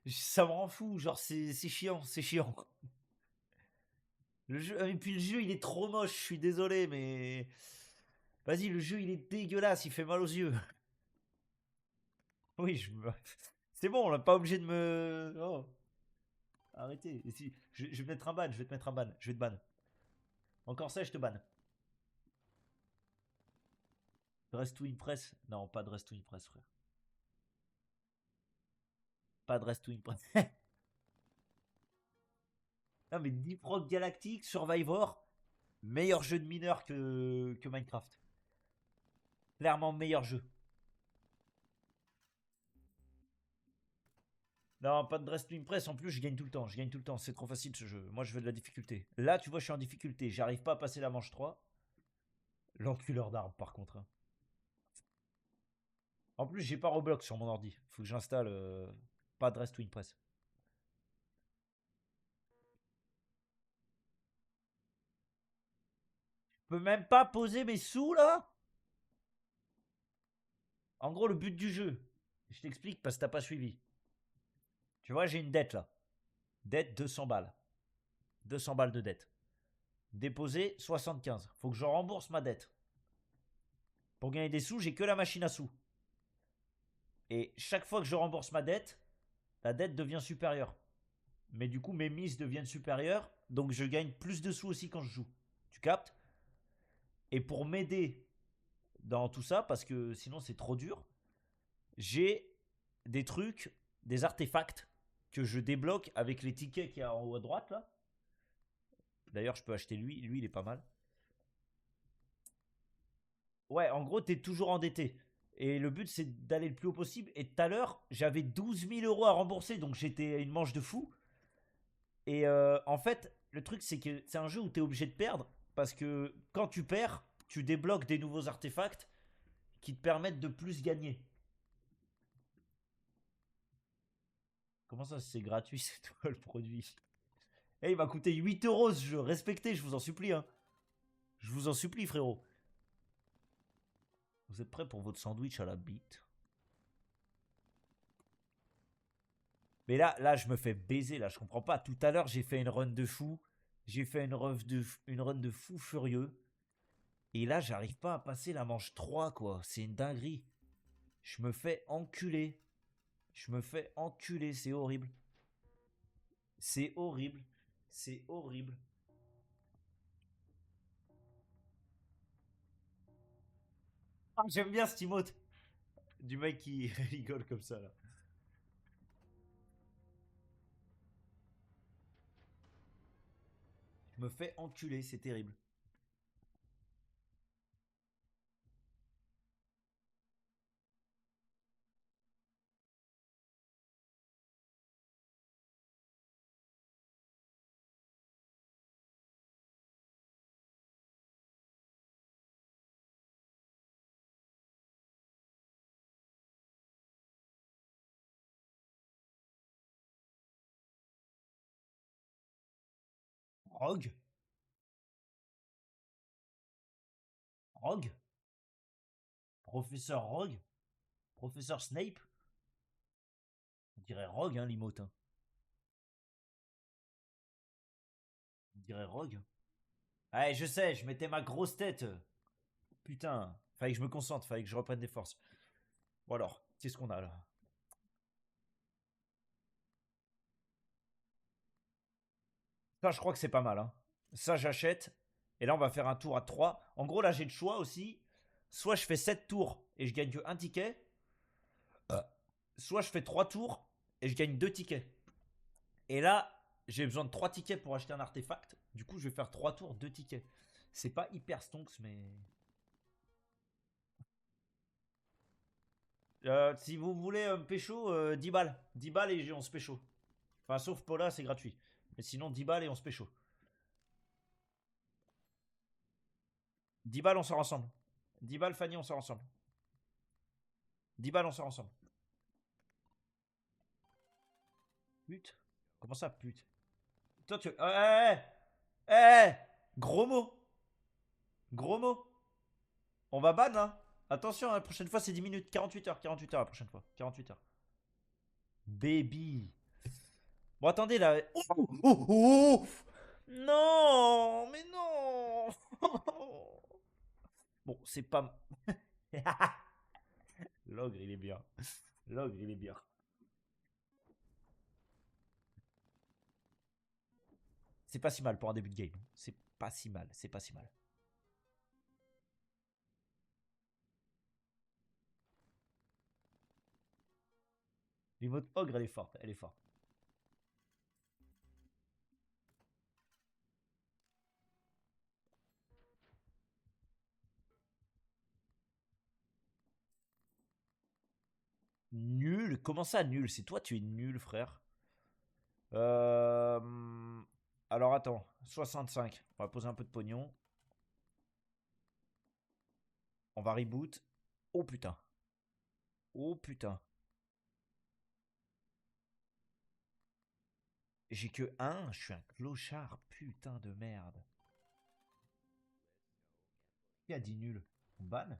S1: ça me rend fou. Genre, c'est chiant, c'est chiant. Le jeu, et puis le jeu, il est trop moche. Je suis désolé, mais vas-y, le jeu, il est dégueulasse. Il fait mal aux yeux. Oui, c'est bon, on n'est pas obligé de me. Oh, arrêtez. Et si, je vais te mettre un ban. Je vais te mettre un ban. Je vais te ban. Encore ça, je te banne. Dress to impress. Non, pas dress to impress, frère. Pas dress to impress. Non, mais Deep Rock Galactic, Survivor, meilleur jeu de mineur que Minecraft. Clairement, meilleur jeu. Non, pas de dress to impress. En plus, je gagne tout le temps. Je gagne tout le temps. C'est trop facile ce jeu. Moi, je veux de la difficulté. Là, tu vois, je suis en difficulté. J'arrive pas à passer la manche 3. L'enculeur d'arbre, par contre, hein. En plus, j'ai pas Roblox sur mon ordi. Faut que j'installe pas de dress to impress. Je peux même pas poser mes sous là. En gros, le but du jeu, je t'explique parce que t'as pas suivi. Tu vois, j'ai une dette là. Dette 200 balles. 200 balles de dette. Déposé 75. Faut que je rembourse ma dette. Pour gagner des sous, j'ai que la machine à sous. Et chaque fois que je rembourse ma dette, la dette devient supérieure. Mais du coup, mes mises deviennent supérieures. Donc je gagne plus de sous aussi quand je joue. Tu captes? Et pour m'aider dans tout ça parce que sinon c'est trop dur. J'ai des trucs, des artefacts que je débloque avec les tickets qu'il y a en haut à droite là. D'ailleurs, je peux acheter lui. Lui, il est pas mal. Ouais, en gros, t'es toujours endetté. Et le but, c'est d'aller le plus haut possible. Et tout à l'heure, j'avais 12 000 € à rembourser. Donc, j'étais à une manche de fou. Et en fait, le truc, c'est que c'est un jeu où t'es obligé de perdre. Parce que quand tu perds, tu débloques des nouveaux artefacts qui te permettent de plus gagner. Comment ça, c'est gratuit, c'est toi le produit? Eh, il m'a coûté 8 € ce jeu. Respectez, je vous en supplie. Hein. Je vous en supplie, frérot. Vous êtes prêts pour votre sandwich à la bite? Mais là, je me fais baiser. Là, je comprends pas. Tout à l'heure, j'ai fait une run de fou. J'ai fait une run de fou furieux. Et là, j'arrive pas à passer la manche 3, quoi. C'est une dinguerie. Je me fais enculer. Je me fais enculer. C'est horrible. C'est horrible. C'est horrible. Ah, j'aime bien cet emote. Du mec qui rigole comme ça, là. Je me fais enculer. C'est terrible. Rogue? Rogue? Professeur Rogue? Professeur Snape? On dirait Rogue, hein, l'imote. Hein. On dirait Rogue. Ouais, je sais, je mettais ma grosse tête. Putain, fallait que je me concentre, fallait que je reprenne des forces. Bon alors, qu'est-ce qu'on a là? Ça, je crois que c'est pas mal. Hein. Ça, j'achète. Et là, on va faire un tour à 3. En gros, là, j'ai le choix aussi. Soit je fais 7 tours et je gagne que un ticket. Soit je fais 3 tours et je gagne 2 tickets. Et là, j'ai besoin de 3 tickets pour acheter un artefact. Du coup, je vais faire 3 tours, 2 tickets. C'est pas hyper stonks, mais. Si vous voulez me pécho, 10 balles. 10 balles et on se pécho. Enfin, sauf Paula, c'est gratuit. Mais sinon, 10 balles et on se pécho. 10 balles, on sort ensemble. 10 balles, Fanny, on sort ensemble. 10 balles, on sort ensemble. Pute. Comment ça, pute? Toi, tu. Gros mot. Gros mot. On va ban, hein. Attention, la prochaine fois, c'est 10 minutes. 48 heures. 48 heures la prochaine fois. 48 heures. Baby. Bon, attendez, là. Oh, oh, oh, oh. Non, mais non. Bon, c'est pas. L'ogre, il est bien. L'ogre, il est bien. C'est pas si mal pour un début de game. C'est pas si mal. C'est pas si mal. L'emote ogre, elle est forte. Elle est forte. Nul? Comment ça, nul? C'est toi, tu es nul, frère. Euh... Alors attends, 65. On va poser un peu de pognon. On va reboot. Oh putain. Oh putain. J'ai que un. Je suis un clochard. Putain de merde. Qui a dit nul? On ban?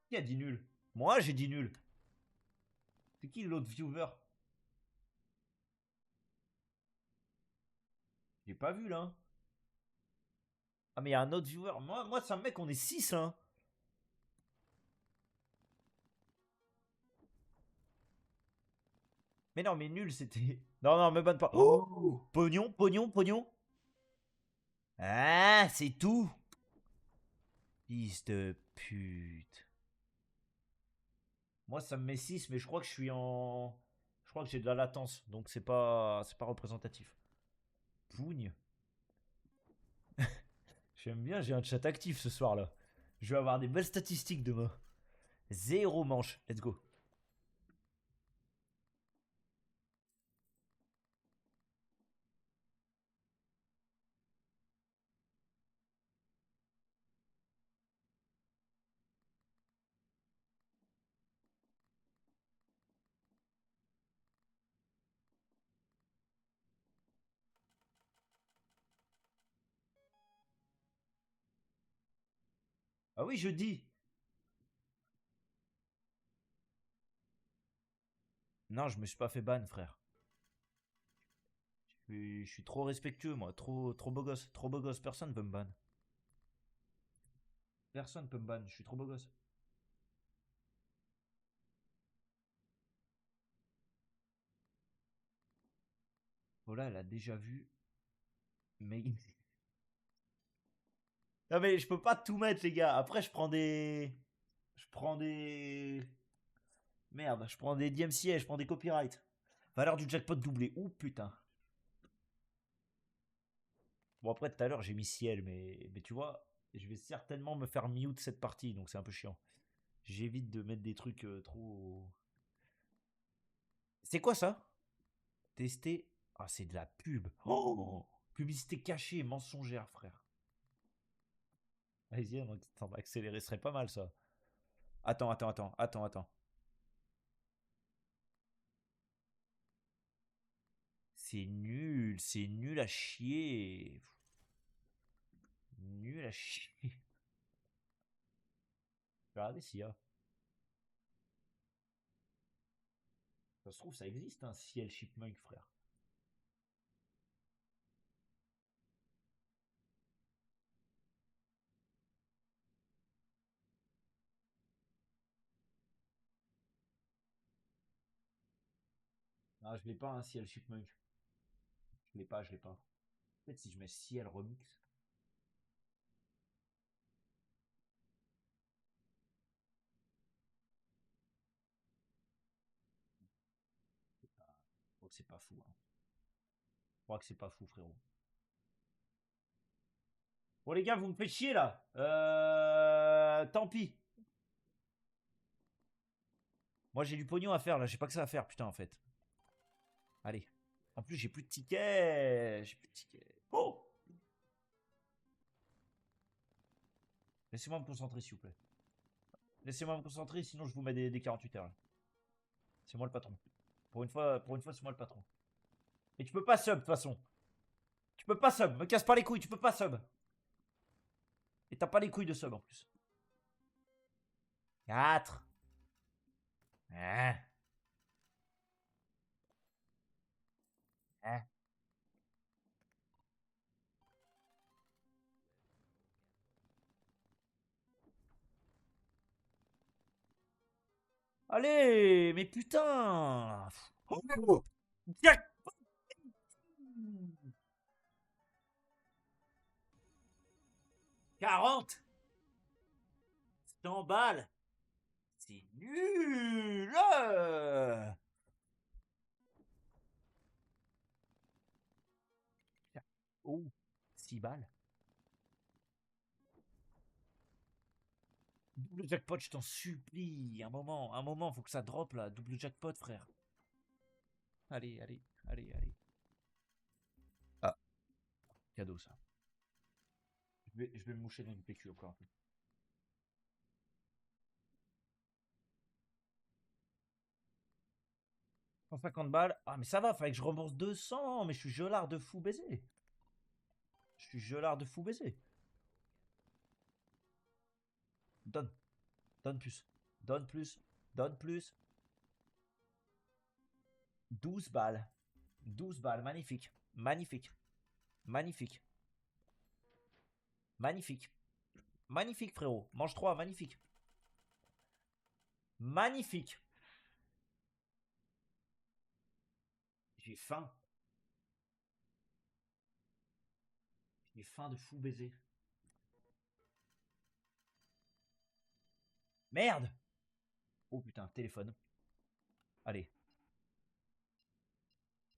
S1: Qui a dit nul? Moi, j'ai dit nul. C'est qui l'autre viewer? J'ai pas vu là. Hein. Ah, mais il y a un autre viewer. Moi, c'est un mec, on est 6 hein. Mais non, mais nul, c'était. Non, non, me banne pas. Oh pognon, pognon, pognon. Ah, c'est tout. Fils de pute. Moi, ça me met 6, mais je crois que je suis en. Je crois que j'ai de la latence, donc c'est pas représentatif. Pougne. J'aime bien, j'ai un chat actif ce soir-là. Je vais avoir des belles statistiques demain. Zéro manche, let's go. Ah oui, je dis. Non, je me suis pas fait ban, frère. Je suis trop respectueux, moi. Trop beau gosse. Trop beau gosse. Personne peut me ban. Personne peut me ban. Je suis trop beau gosse. Voilà, elle a déjà vu. Mais. Non, mais je peux pas tout mettre, les gars. Après, je prends des. Je prends des. Merde, je prends des DMCA, je prends des copyrights. Valeur du jackpot doublé. Ouh, putain. Bon, après, tout à l'heure, j'ai mis ciel, mais tu vois, je vais certainement me faire mute cette partie, donc c'est un peu chiant. J'évite de mettre des trucs trop. C'est quoi ça? Tester. Ah, c'est de la pub. Oh, publicité cachée, mensongère, frère. Vas-y, on va accélérer, ce serait pas mal ça. Attends. C'est nul à chier. Nul à chier. Regardez s'il y a. Ça se trouve, ça existe un ciel chipmunk, frère. Ah, je l'ai pas un ciel chipmunk. Je l'ai pas. Peut-être si je mets ciel remix. Je crois que c'est pas fou, hein. Je crois que c'est pas fou, frérot. Bon, les gars, vous me faites chier là. Tant pis. Moi, j'ai du pognon à faire là. J'ai pas que ça à faire, putain, en fait. Allez. En plus, j'ai plus de tickets. J'ai plus de tickets. Oh! Laissez-moi me concentrer, s'il vous plaît. Laissez-moi me concentrer, sinon je vous mets des 48 heures. Là. C'est moi le patron. Pour une fois, c'est moi le patron. Et tu peux pas sub, de toute façon. Tu peux pas sub. Me casse pas les couilles, tu peux pas sub. Et t'as pas les couilles de sub en plus. 4. Hein? Hein? Allez, mais putain! Oh, Jack 40 100 balles! C'est nul! Oh, 6 balles. Double jackpot, je t'en supplie. Un moment, faut que ça drop là. Double jackpot, frère. Allez. Ah, cadeau ça. Je vais me moucher dans une PQ encore un peu. 150 balles. Ah, mais ça va, fallait que je rembourse 200. Mais je suis gelard de fou baiser. Je suis gelard de fou baiser. Donne. Donne plus. Donne plus. Donne plus. 12 balles. 12 balles. Magnifique. Magnifique. Magnifique. Magnifique. Magnifique, frérot. Mange 3. Magnifique. Magnifique. J'ai faim. J'ai faim de fou baiser. Merde. Oh putain, téléphone. Allez.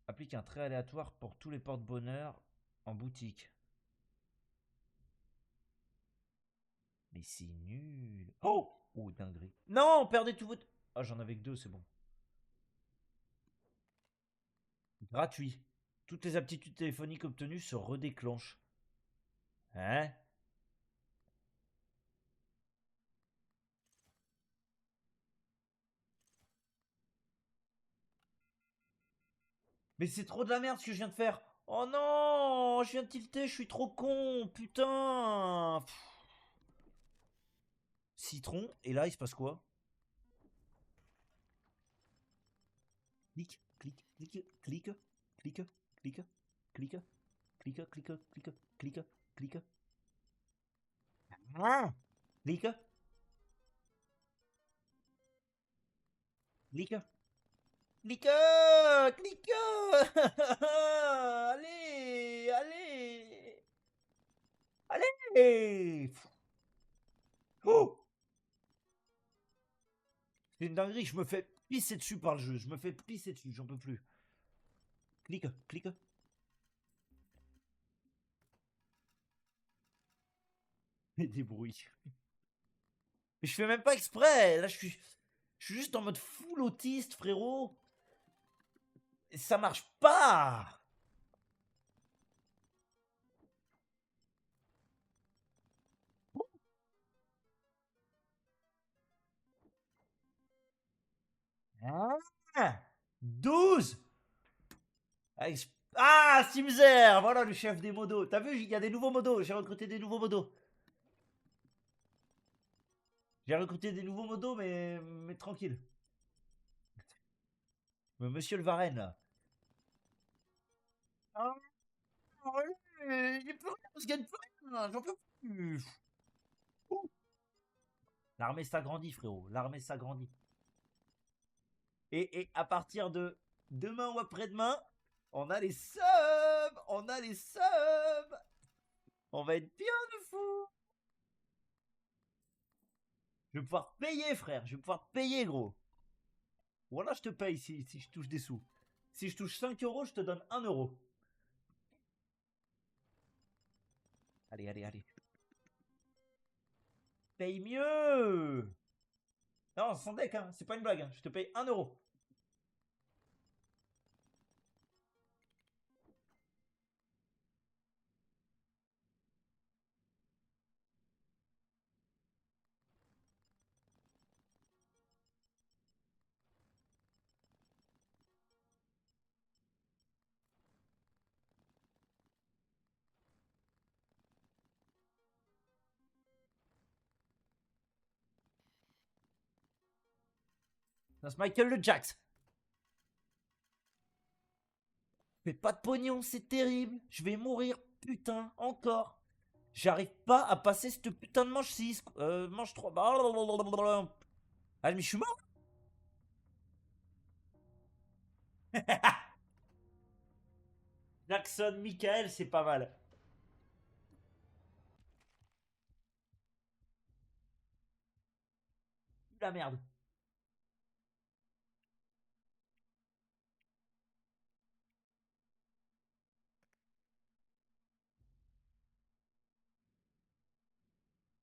S1: Applique un trait aléatoire pour tous les porte-bonheur en boutique. Mais c'est nul. Oh. Oh, dinguerie. Non, perdez tout votre... Ah, j'en avais que 2, c'est bon. Gratuit. Toutes les aptitudes téléphoniques obtenues se redéclenchent. Hein? Mais c'est trop de la merde ce que je viens de faire. Oh non, je viens de tilter, je suis trop con. Putain. Citron, et là il se passe quoi? Clic, clic, clic, clic, clic, clic, clic, clic, clic, clic, clic, clic. Ah, clic, clic, clic, clic. Allez, allez, allez. Oh, c'est une dinguerie, je me fais pisser dessus par le jeu. Je me fais pisser dessus, j'en peux plus. Clic, clic. Et des bruits. Mais je fais même pas exprès. Là, je suis juste en mode full autiste, frérot. Et ça marche pas. Ah, 12. Ah, Simzer. Voilà le chef des modos. T'as vu, il y a des nouveaux modos. J'ai recruté des nouveaux modos. J'ai recruté des nouveaux modos, mais tranquille. Mais monsieur le Varenne, là. Ah, ouais, j'ai plus rien, je gagne plus rien, j'en peux plus. L'armée s'agrandit, frérot. L'armée s'agrandit. Et à partir de demain ou après-demain, on a les subs. On a les subs. On va être bien de fou. Je vais pouvoir payer, frère. Je vais pouvoir payer, gros. Voilà, je te paye si je touche des sous. Si je touche 5 euros, je te donne 1 euro. Allez, allez, allez. Paye mieux. Non, sans deck, hein. C'est pas une blague. Hein. Je te paye 1 euro. C'est Michael le Jax. Fais pas de pognon, c'est terrible. Je vais mourir, putain, encore. J'arrive pas à passer cette putain de manche 6. Manche 3. Ah, mais je suis mort. Jackson, Michael, c'est pas mal. La merde.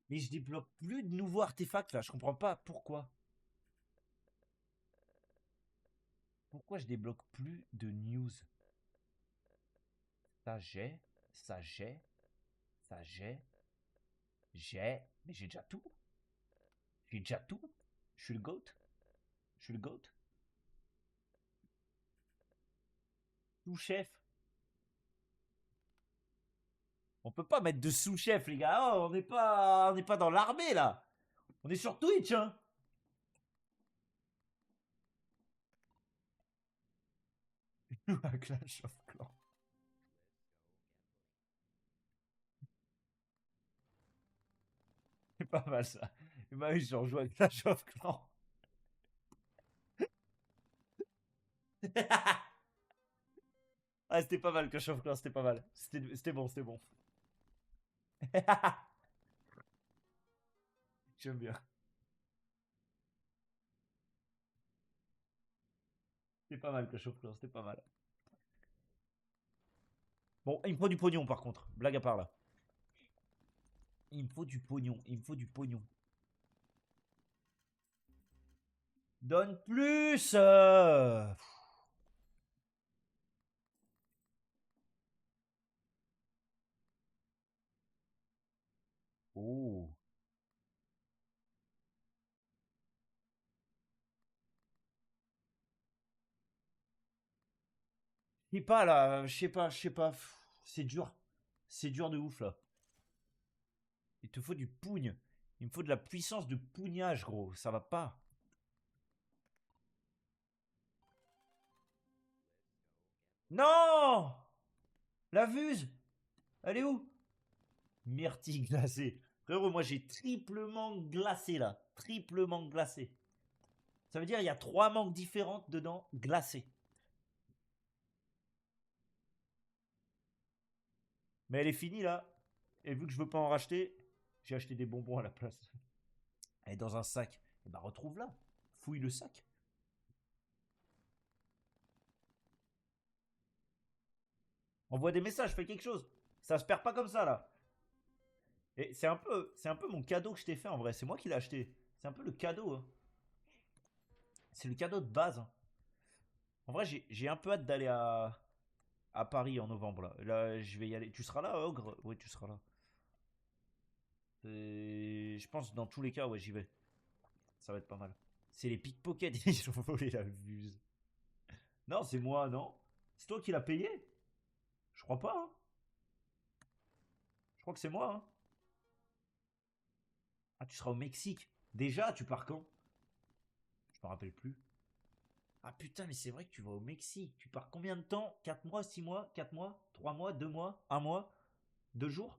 S1: Mais je débloque plus de nouveaux artefacts là, je comprends pas pourquoi. Pourquoi je débloque plus de news? Ça j'ai, ça j'ai, ça j'ai. Mais j'ai déjà tout. J'ai déjà tout. Je suis le GOAT. Je suis le GOAT. Tout chef. On peut pas mettre de sous-chef, les gars. Oh, on n'est pas dans l'armée là. On est sur Twitch, hein. À Clash of Clans. C'est pas mal ça. Bah oui, je rejoue à Clash of Clans. Ah, c'était pas mal, Clash of Clans, c'était pas mal. C'était bon, c'était bon. J'aime bien. C'était pas mal, Clash of Clans, c'était pas mal. Bon, il me faut du pognon par contre. Blague à part là. Il me faut du pognon. Il me faut du pognon. Donne plus Oh. Je sais pas là, je sais pas, je sais pas. C'est dur. C'est dur de ouf là. Il te faut du pougne. Il me faut de la puissance de pougnage, gros. Ça va pas. Non. La Vuse. Elle est où? Myrtille glacée. Frérot, moi j'ai triplement glacé là. Triplement glacé. Ça veut dire il y a 3 mangues différentes dedans glacées. Mais elle est finie là. Et vu que je veux pas en racheter, j'ai acheté des bonbons à la place. Elle est dans un sac. Et bah retrouve-la. Fouille le sac. Envoie des messages, fais quelque chose. Ça se perd pas comme ça là. Et c'est un peu mon cadeau que je t'ai fait en vrai. C'est moi qui l'ai acheté. C'est un peu le cadeau, hein. C'est le cadeau de base, hein. En vrai, j'ai un peu hâte d'aller à Paris en novembre là. Là, je vais y aller. Tu seras là, Ogre? Oui, tu seras là. Et je pense dans tous les cas, ouais, j'y vais. Ça va être pas mal. C'est les pickpockets, ils ont volé la vuse. Non, c'est moi, non? C'est toi qui l'as payé? Je crois pas, hein. Je crois que c'est moi, hein. Ah, tu seras au Mexique. Déjà, tu pars quand? Je me rappelle plus. Ah putain, mais c'est vrai que tu vas au Mexique. Tu pars combien de temps? 4 mois, 6 mois, 4 mois, 3 mois, 2 mois, 1 mois, 2 jours?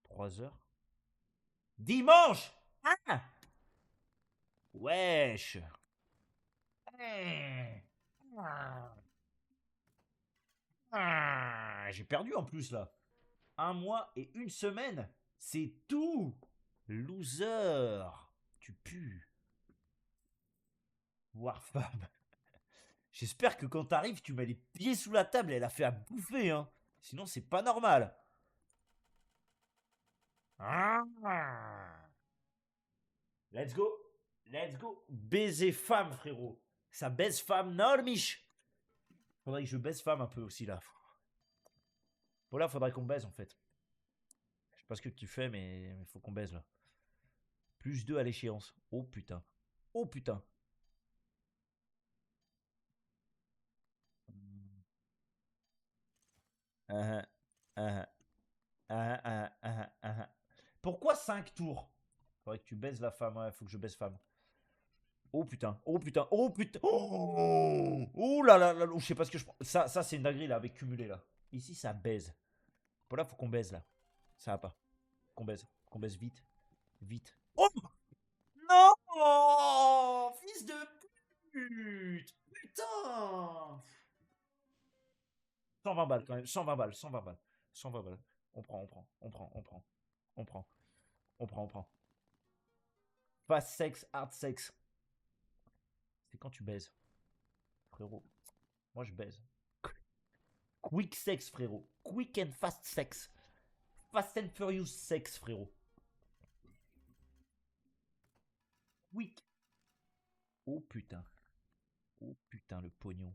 S1: 3 heures. Dimanche! Ah! Wesh! Eh. Ah. Ah. J'ai perdu en plus là. 1 mois et 1 semaine. C'est tout. Loser. Tu pues. Warfab. J'espère que quand t'arrives, tu mets les pieds sous la table. Elle a fait à bouffer, hein. Sinon, c'est pas normal. Ah. Let's go. Let's go. Baiser femme, frérot. Ça baise femme, normiche. Faudrait que je baise femme un peu aussi, là. Voilà, faudrait qu'on baise, en fait. Je sais pas ce que tu fais, mais il faut qu'on baise, là. Plus 2 à l'échéance. Oh, putain. Oh, putain. Ah, ah, ah, ah, ah, ah. Pourquoi 5 tours? Faudrait que tu baises la femme. Ouais, faut que je baise femme. Oh putain, oh putain, oh putain. Oh, oh là là là, je sais pas ce que je prends. Ça c'est une dinguerie là, avec cumulé là. Ici, ça baise. Voilà, faut qu'on baise là. Ça va pas. Qu'on baise vite. Vite. Oh non! Fils de pute! Putain! 120 balles quand même, 120 balles, 120 balles. 120 balles. On prend, on prend, on prend, on prend. On prend, on prend, on prend. Fast sex, hard sex. C'est quand tu baises, frérot. Moi je baise. Quick sex, frérot. Quick and fast sex. Fast and Furious sex, frérot. Quick. Oh putain. Oh putain, le pognon.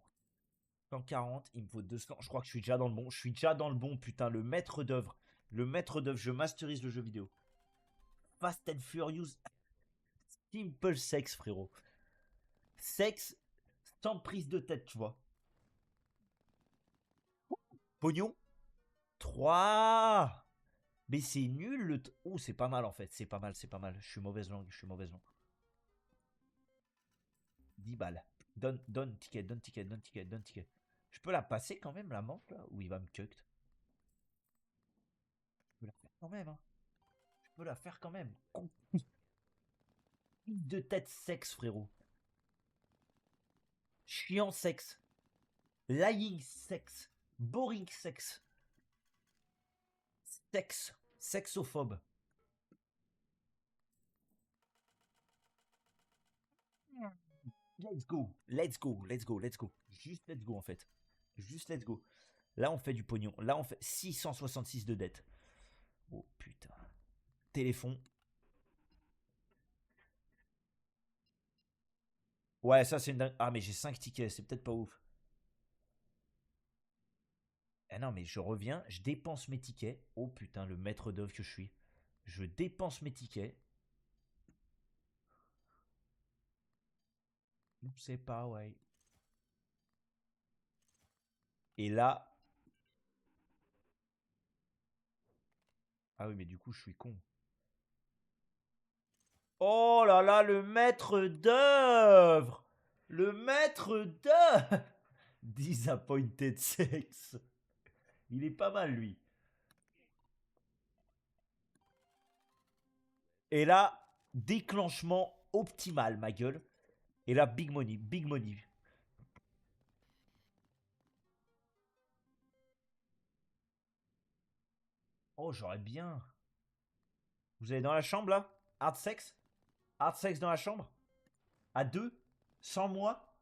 S1: 140, il me faut 200. Je crois que je suis déjà dans le bon. Je suis déjà dans le bon, putain. Le maître d'œuvre. Le maître d'œuvre. Je masterise le jeu vidéo. Fast and Furious. Simple sex, frérot. Sexe sans prise de tête, tu vois. Pognon. 3. Mais c'est nul le. Oh, c'est pas mal en fait. C'est pas mal, c'est pas mal. Je suis mauvaise langue. Je suis mauvaise langue. 10 balles. Donne ticket, donne ticket, donne ticket, donne ticket. Je peux la passer quand même, la manche, là? Ou il va me cuct? Je peux la faire quand même, hein. Je peux la faire quand même. De tête sexe, frérot. Chiant sexe. Lying sexe. Boring sexe. Sexe. Sexophobe. Let's go, let's go, let's go, let's go. Juste let's go en fait. Juste let's go. Là, on fait du pognon. Là, on fait 666 de dette. Oh putain. Téléphone. Ouais, ça c'est une dingue. Ah, mais j'ai 5 tickets, c'est peut-être pas ouf. Ah non, mais je reviens, je dépense mes tickets. Oh putain, le maître d'œuvre que je suis. Je dépense mes tickets. C'est pas, ouais. Et là. Ah oui, mais du coup, je suis con. Oh là là, le maître d'œuvre. Le maître d'œuvre. Disappointed Sex. Il est pas mal, lui. Et là, déclenchement optimal, ma gueule. Et là, big money, big money. Oh, j'aurais bien. Vous allez dans la chambre, là? Hard sex? Hard sex dans la chambre? À deux? Sans moi?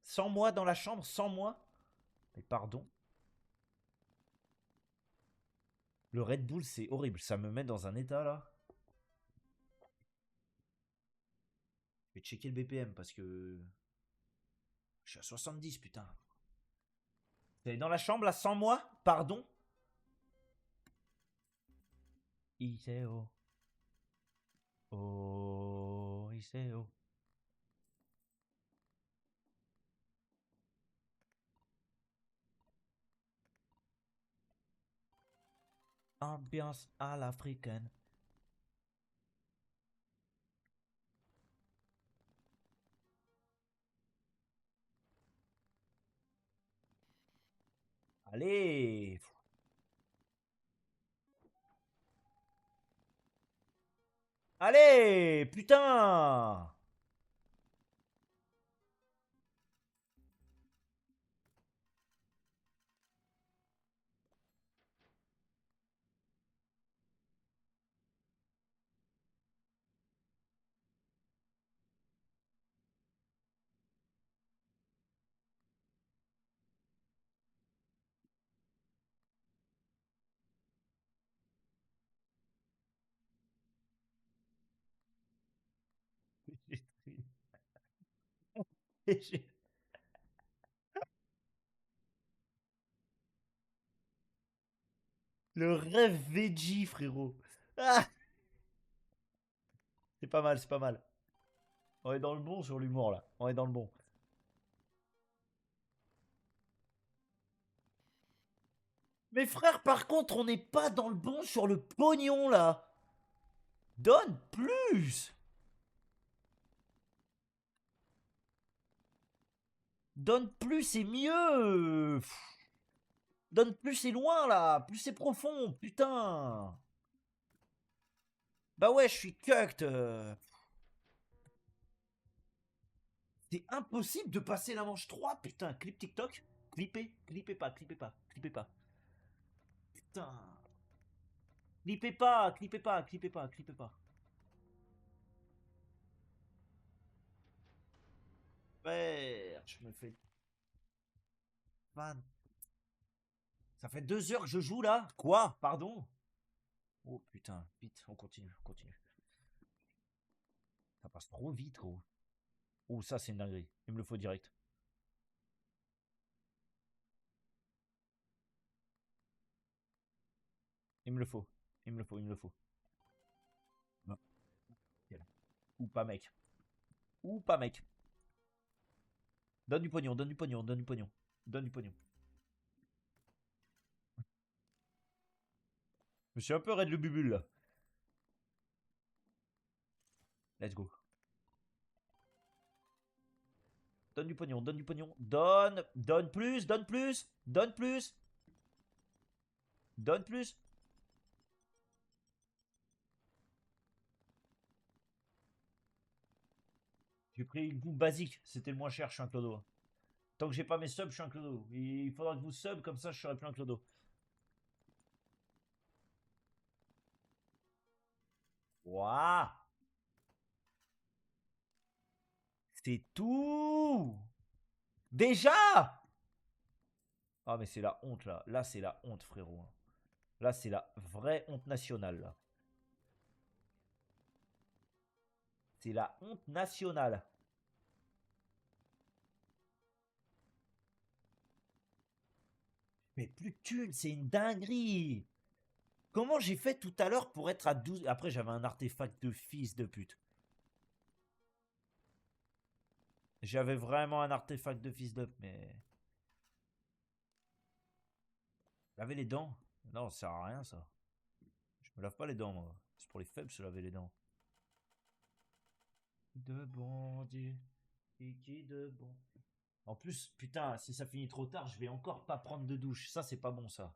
S1: Sans moi dans la chambre? Sans moi? Mais pardon. Le Red Bull, c'est horrible. Ça me met dans un état, là. Je vais checker le BPM parce que. Je suis à 70, putain. Vous allez dans la chambre, là, sans moi? Pardon? Iseo. Oh, Iseo. Ambiance à l'africaine. Allez! Allez! Putain! Le rêve veggie, frérot. Ah, c'est pas mal, c'est pas mal. On est dans le bon sur l'humour, là. On est dans le bon. Mais frère, par contre, on n'est pas dans le bon sur le pognon, là. Donne plus! Donne plus, c'est mieux! Donne plus, c'est loin, là. Plus, c'est profond, putain. Bah ouais, je suis cucked. C'est impossible de passer la manche 3, putain. Clip TikTok. Clippez, clippez pas, clippez pas, clippez pas. Putain. Clippez pas, clippez pas, clippez pas, clippez pas. Ouais, je me fais fan. Ça fait 2 heures que je joue là. Quoi? Pardon? Oh putain, vite, on continue, on continue. Ça passe trop vite, gros. Oh, ça c'est une dinguerie. Il me le faut direct. Il me le faut. Il me le faut, il me le faut. Non. Ou pas, mec. Ou pas, mec. Donne du pognon, donne du pognon, donne du pognon. Donne du pognon. Je suis un peu raide le bubule là. Let's go. Donne du pognon, donne du pognon. Donne, donne plus, donne plus, donne plus. Donne plus. J'ai pris une coupe basique, c'était le moins cher, je suis un clodo. Tant que j'ai pas mes subs, je suis un clodo. Il faudra que vous sub, comme ça je serai plus un clodo. Waouh. C'est tout. Déjà. Ah mais c'est la honte là. Là c'est la honte frérot. Là c'est la vraie honte nationale là. C'est la honte nationale. Mais plus de thunes, c'est une dinguerie. Comment j'ai fait tout à l'heure pour être à 12. Après j'avais un artefact de fils de pute. J'avais vraiment un artefact de fils de... Mais... Laver les dents? Non, ça sert à rien ça. Je me lave pas les dents moi. C'est pour les faibles se laver les dents. De bon Dieu. Et qui de bon. En plus, putain, si ça finit trop tard, je vais encore pas prendre de douche. Ça, c'est pas bon ça.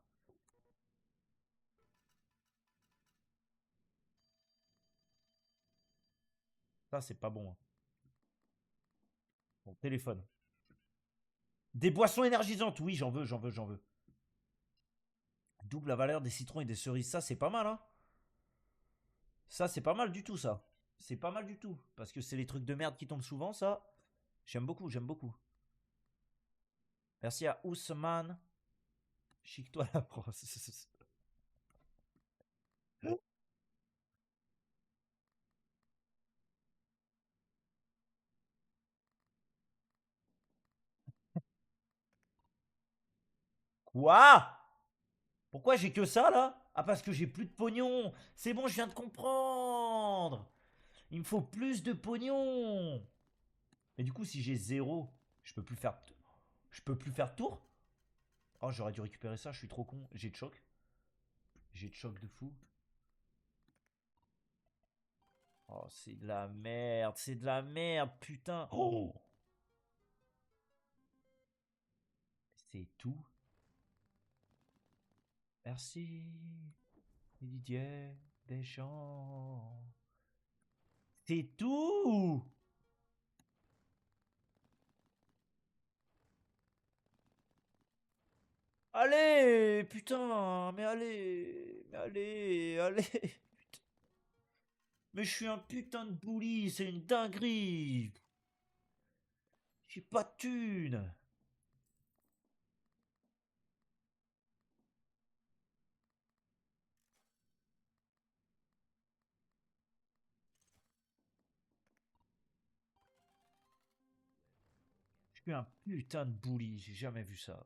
S1: Ça, c'est pas bon. Bon, téléphone. Des boissons énergisantes. Oui, j'en veux, j'en veux, j'en veux. Double la valeur des citrons et des cerises. Ça, c'est pas mal, hein. Ça, c'est pas mal du tout, ça. C'est pas mal du tout. Parce que c'est les trucs de merde qui tombent souvent, ça. J'aime beaucoup, j'aime beaucoup. Merci à Ousmane. Chic-toi la brosse. Quoi? Pourquoi j'ai que ça, là? Ah, parce que j'ai plus de pognon. C'est bon, je viens de comprendre. Il me faut plus de pognon. Mais du coup, si j'ai zéro, je peux plus faire. Je peux plus faire de tour. Oh, j'aurais dû récupérer ça, je suis trop con. J'ai de choc. J'ai de choc de fou. Oh, c'est de la merde, c'est de la merde, putain. Oh, c'est tout. Merci, Didier Deschamps. C'est tout. Allez, putain, mais allez, mais allez, allez. Mais je suis un putain de bully, c'est une dinguerie. J'ai pas de thune. Je suis un putain de bully, j'ai jamais vu ça.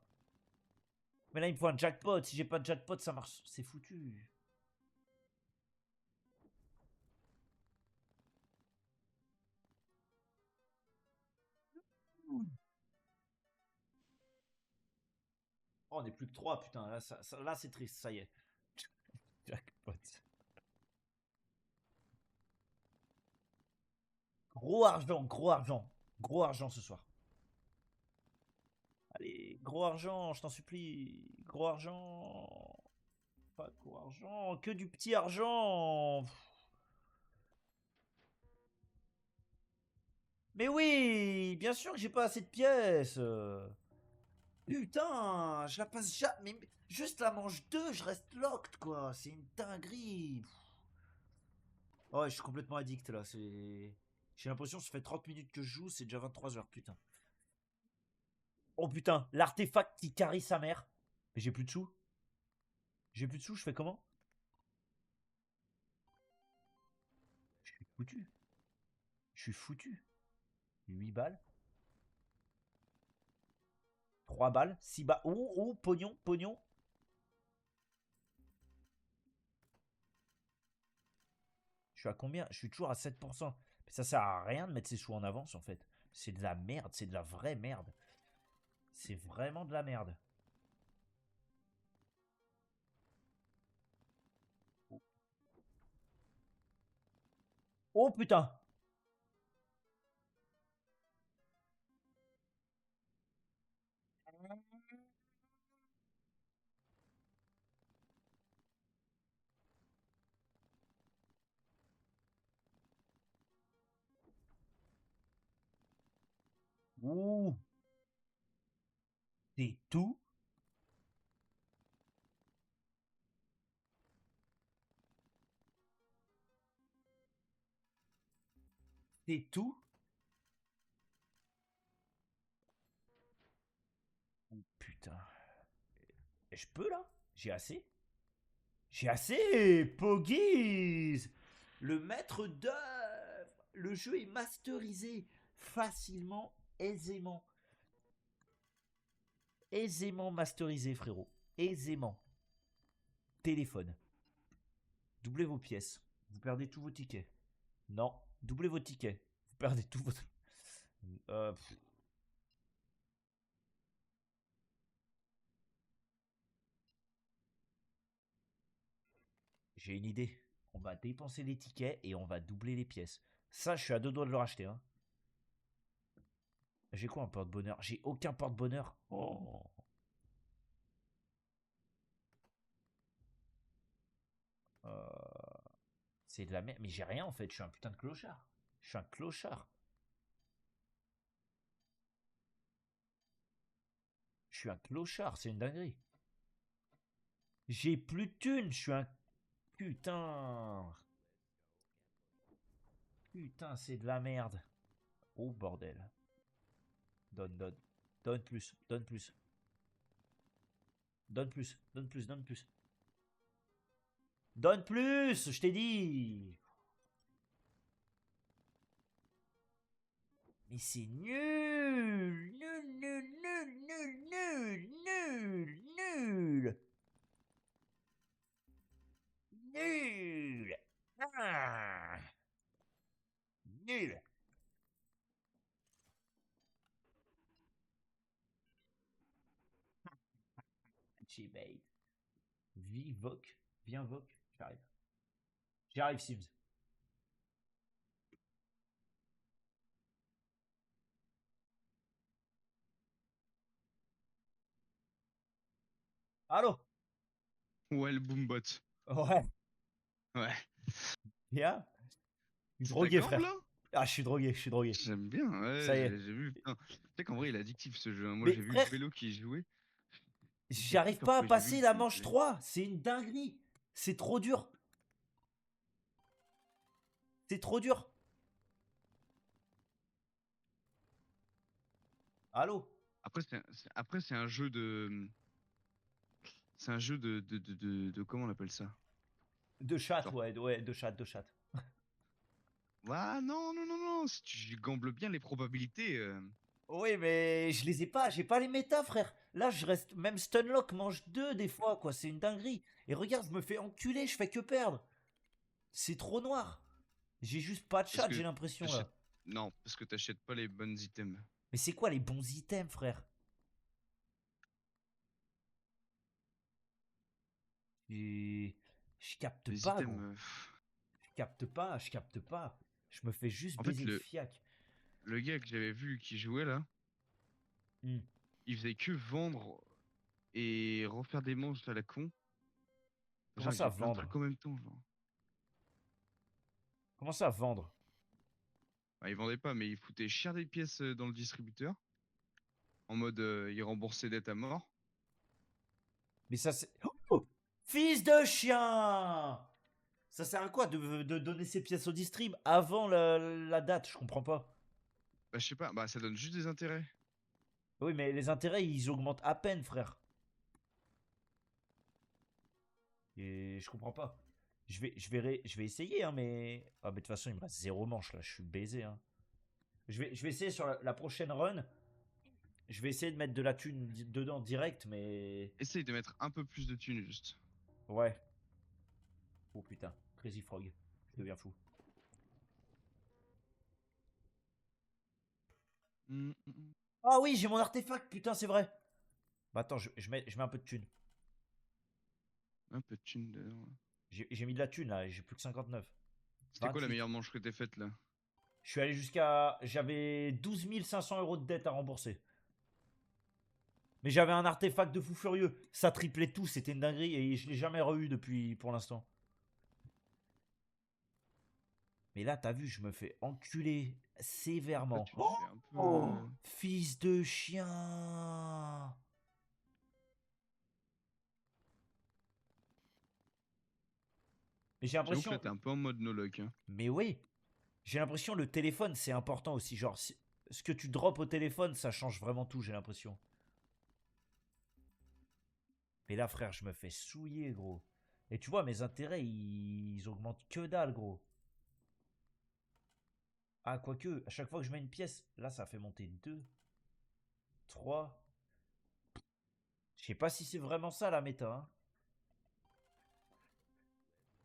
S1: Mais là, il me faut un jackpot. Si j'ai pas de jackpot, ça marche. C'est foutu. Oh, on est plus que 3, putain. Là, là c'est triste, ça y est. Jackpot. Gros argent, gros argent. Gros argent ce soir. Allez, gros argent, je t'en supplie. Gros argent. Pas de gros argent, que du petit argent. Mais oui, bien sûr que j'ai pas assez de pièces. Putain, je la passe jamais. Juste la manche 2, je reste locked, quoi. C'est une dinguerie. Ouais, je suis complètement addict, là. C'est... J'ai l'impression que ça fait 30 minutes que je joue, c'est déjà 23 heures, putain. Oh putain, l'artefact qui carry sa mère. Mais j'ai plus de sous. J'ai plus de sous, je fais comment? Je suis foutu. Je suis foutu. 8 balles. 3 balles. 6 balles. Oh, oh, pognon, pognon. Je suis à combien? Je suis toujours à 7%. Mais ça sert à rien de mettre ses sous en avance, en fait. C'est de la merde, c'est de la vraie merde. C'est vraiment de la merde. Oh putain. Ouh. C'est tout. C'est tout. Je peux là? J'ai assez? J'ai assez, Poggies! Le maître d'œuvre! Le jeu est masterisé facilement, aisément. Aisément masterisé, frérot. Aisément. Téléphone. Doublez vos pièces. Vous perdez tous vos tickets. Non. Doublez vos tickets. Vous perdez tous vos... pff. J'ai une idée. On va dépenser les tickets et on va doubler les pièces. Ça, je suis à deux doigts de le racheter. Hein. J'ai quoi un porte-bonheur? J'ai aucun porte-bonheur. Oh. C'est de la merde. Mais j'ai rien en fait. Je suis un putain de clochard. Je suis un clochard. Je suis un clochard. C'est une dinguerie. J'ai plus de thunes. Je suis un putain. Putain, c'est de la merde. Oh bordel. Donne, donne. Donne plus. Donne plus. Donne plus. Donne plus. Donne plus. Donne plus. Je t'ai dit. Mais c'est nul. Nul, nul, nul, nul, nul, nul, nul. Nul. Ah. Nul. Gmail. Vivoc. Viens, Voc. J'arrive. J'arrive, Sims. Allô?
S2: Ouais, le boombot.
S1: Ouais.
S2: Ouais.
S1: Bien.
S2: C'est ta
S1: Drogué,
S2: gambe
S1: frère.
S2: là?
S1: Ah, je suis drogué, je suis drogué.
S2: J'aime bien, ouais,
S1: Ça y
S2: j'ai
S1: est.
S2: j'ai vu. Putain. Tu sais qu'en vrai, il est addictif ce jeu, hein. Moi,
S1: Mais
S2: j'ai vu
S1: frère,
S2: Vélo qui y jouait. Je sais plus
S1: j'arrive pas à
S2: pourquoi j'ai vu
S1: passer
S2: le
S1: la manche
S2: gameplay.
S1: 3. C'est une dinguerie. C'est trop dur. C'est trop dur. Allô?
S2: Après, c'est un jeu de. C'est un jeu comment on appelle ça?
S1: De chat,
S2: Genre.
S1: ouais, ouais, de chat, de chat.
S2: Ah non, non, non, non. Si tu gambles bien les probabilités.
S1: Oui, mais je les ai pas, j'ai pas les méta, frère. Là, je reste. Même Stunlock mange 2 des fois, quoi. C'est une dinguerie. Et regarde, je me fais enculer, je fais que perdre. C'est trop noir. J'ai juste pas de
S2: Parce
S1: chat,
S2: que
S1: j'ai l'impression,
S2: t'achètes.
S1: là.
S2: Non, parce que t'achètes pas les bons items.
S1: Mais c'est quoi les bons items, frère? Et... Je capte
S2: Les
S1: pas,
S2: items.
S1: gros. Je capte pas, je capte pas. Je me fais juste
S2: En fait,
S1: baiser le fiac.
S2: le gars que j'avais vu qui jouait là,
S1: Hmm.
S2: il faisait que vendre et refaire des manches à la con.
S1: Comment
S2: Genre, il
S1: ça
S2: faisait plein de
S1: vendre?
S2: trucs en même temps, genre.
S1: Comment ça vendre?
S2: Bah, il vendait pas, mais il foutait cher des pièces dans le distributeur. En mode, il remboursait dette à mort.
S1: Mais ça c'est... Oh, fils de chien! Ça sert à quoi de donner ses pièces au distrib avant la date? Je comprends pas.
S2: Bah, je sais pas, bah, ça donne juste des intérêts.
S1: Oui, mais les intérêts, ils augmentent à peine, frère. Et je comprends pas. Je vais essayer, hein, mais... Ah, mais de toute façon, il me reste zéro manche, là. Je suis baisé, hein. Je vais essayer sur la prochaine run. Je vais essayer de mettre de la thune dedans direct, mais...
S2: Essaye de mettre un peu plus de thunes, juste.
S1: Ouais. Oh putain, Crazy Frog. Je deviens fou.
S2: Mm.
S1: Ah oui, j'ai mon artefact, putain, c'est vrai. Bah attends, je mets un peu de thune.
S2: Un peu de thunes dedans.
S1: J'ai mis de la thune là, j'ai plus que 59.
S2: C'était quoi la
S1: 28.
S2: meilleure manche que t'as faite là?
S1: Je suis allé jusqu'à. J'avais 12 500 euros de dette à rembourser. Mais j'avais un artefact de fou furieux. Ça triplait tout, c'était une dinguerie et je l'ai jamais re-eu depuis pour l'instant. Mais là, t'as vu, je me fais enculer
S2: Là,
S1: sévèrement.
S2: tu te fais un peu.
S1: Oh, fils de chien. Mais j'ai
S2: J'avoue que là,
S1: l'impression.
S2: t'es un peu en mode no-lock, hein.
S1: Mais oui, j'ai l'impression le téléphone c'est important aussi. Genre, ce que tu drops au téléphone, ça change vraiment tout, j'ai l'impression. Et là, frère, je me fais souiller, gros. Et tu vois, mes intérêts, ils augmentent que dalle, gros. Ah, quoique, à chaque fois que je mets une pièce, là, ça fait monter 2, 3. Je sais pas si c'est vraiment ça, la méta, hein.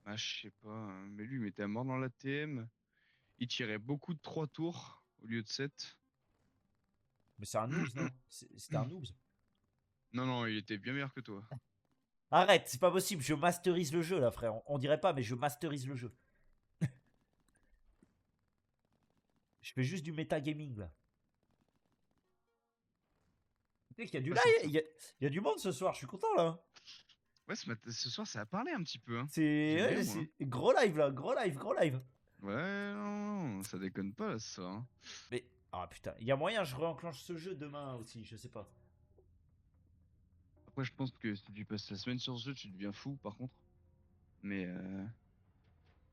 S2: Ah, je sais pas, hein, mais lui, il mettait à mort dans la TM. Il tirait beaucoup de 3 tours au lieu de 7.
S1: Mais c'est un noobs, non? C'était un noobs.
S2: Non, non, il était bien meilleur que toi.
S1: Arrête, c'est pas possible, je masterise le jeu, là, frère. On dirait pas, mais je masterise le jeu. Je fais juste du métagaming, là. Tu sais qu'il y a du
S2: Ouais,
S1: live, il y a du monde ce soir, je suis content, là.
S2: ouais, ce soir, ça a parlé un petit peu, hein.
S1: C'est
S2: J'aime bien,
S1: ouais,
S2: moi, hein.
S1: gros live, là, gros live, gros live.
S2: Ouais, non, non, ça déconne pas, là, ça, hein.
S1: Mais, ah putain, il y a moyen, je réenclenche ce jeu demain aussi, je sais pas.
S2: Après, je pense que si tu passes la semaine sur ce jeu, tu deviens fou, par contre. Mais,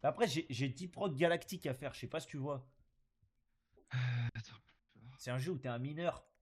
S1: Après, j'ai Deep Rock Galactic à faire, je sais pas si tu vois.
S2: Attends.
S1: C'est un jeu où t'es un mineur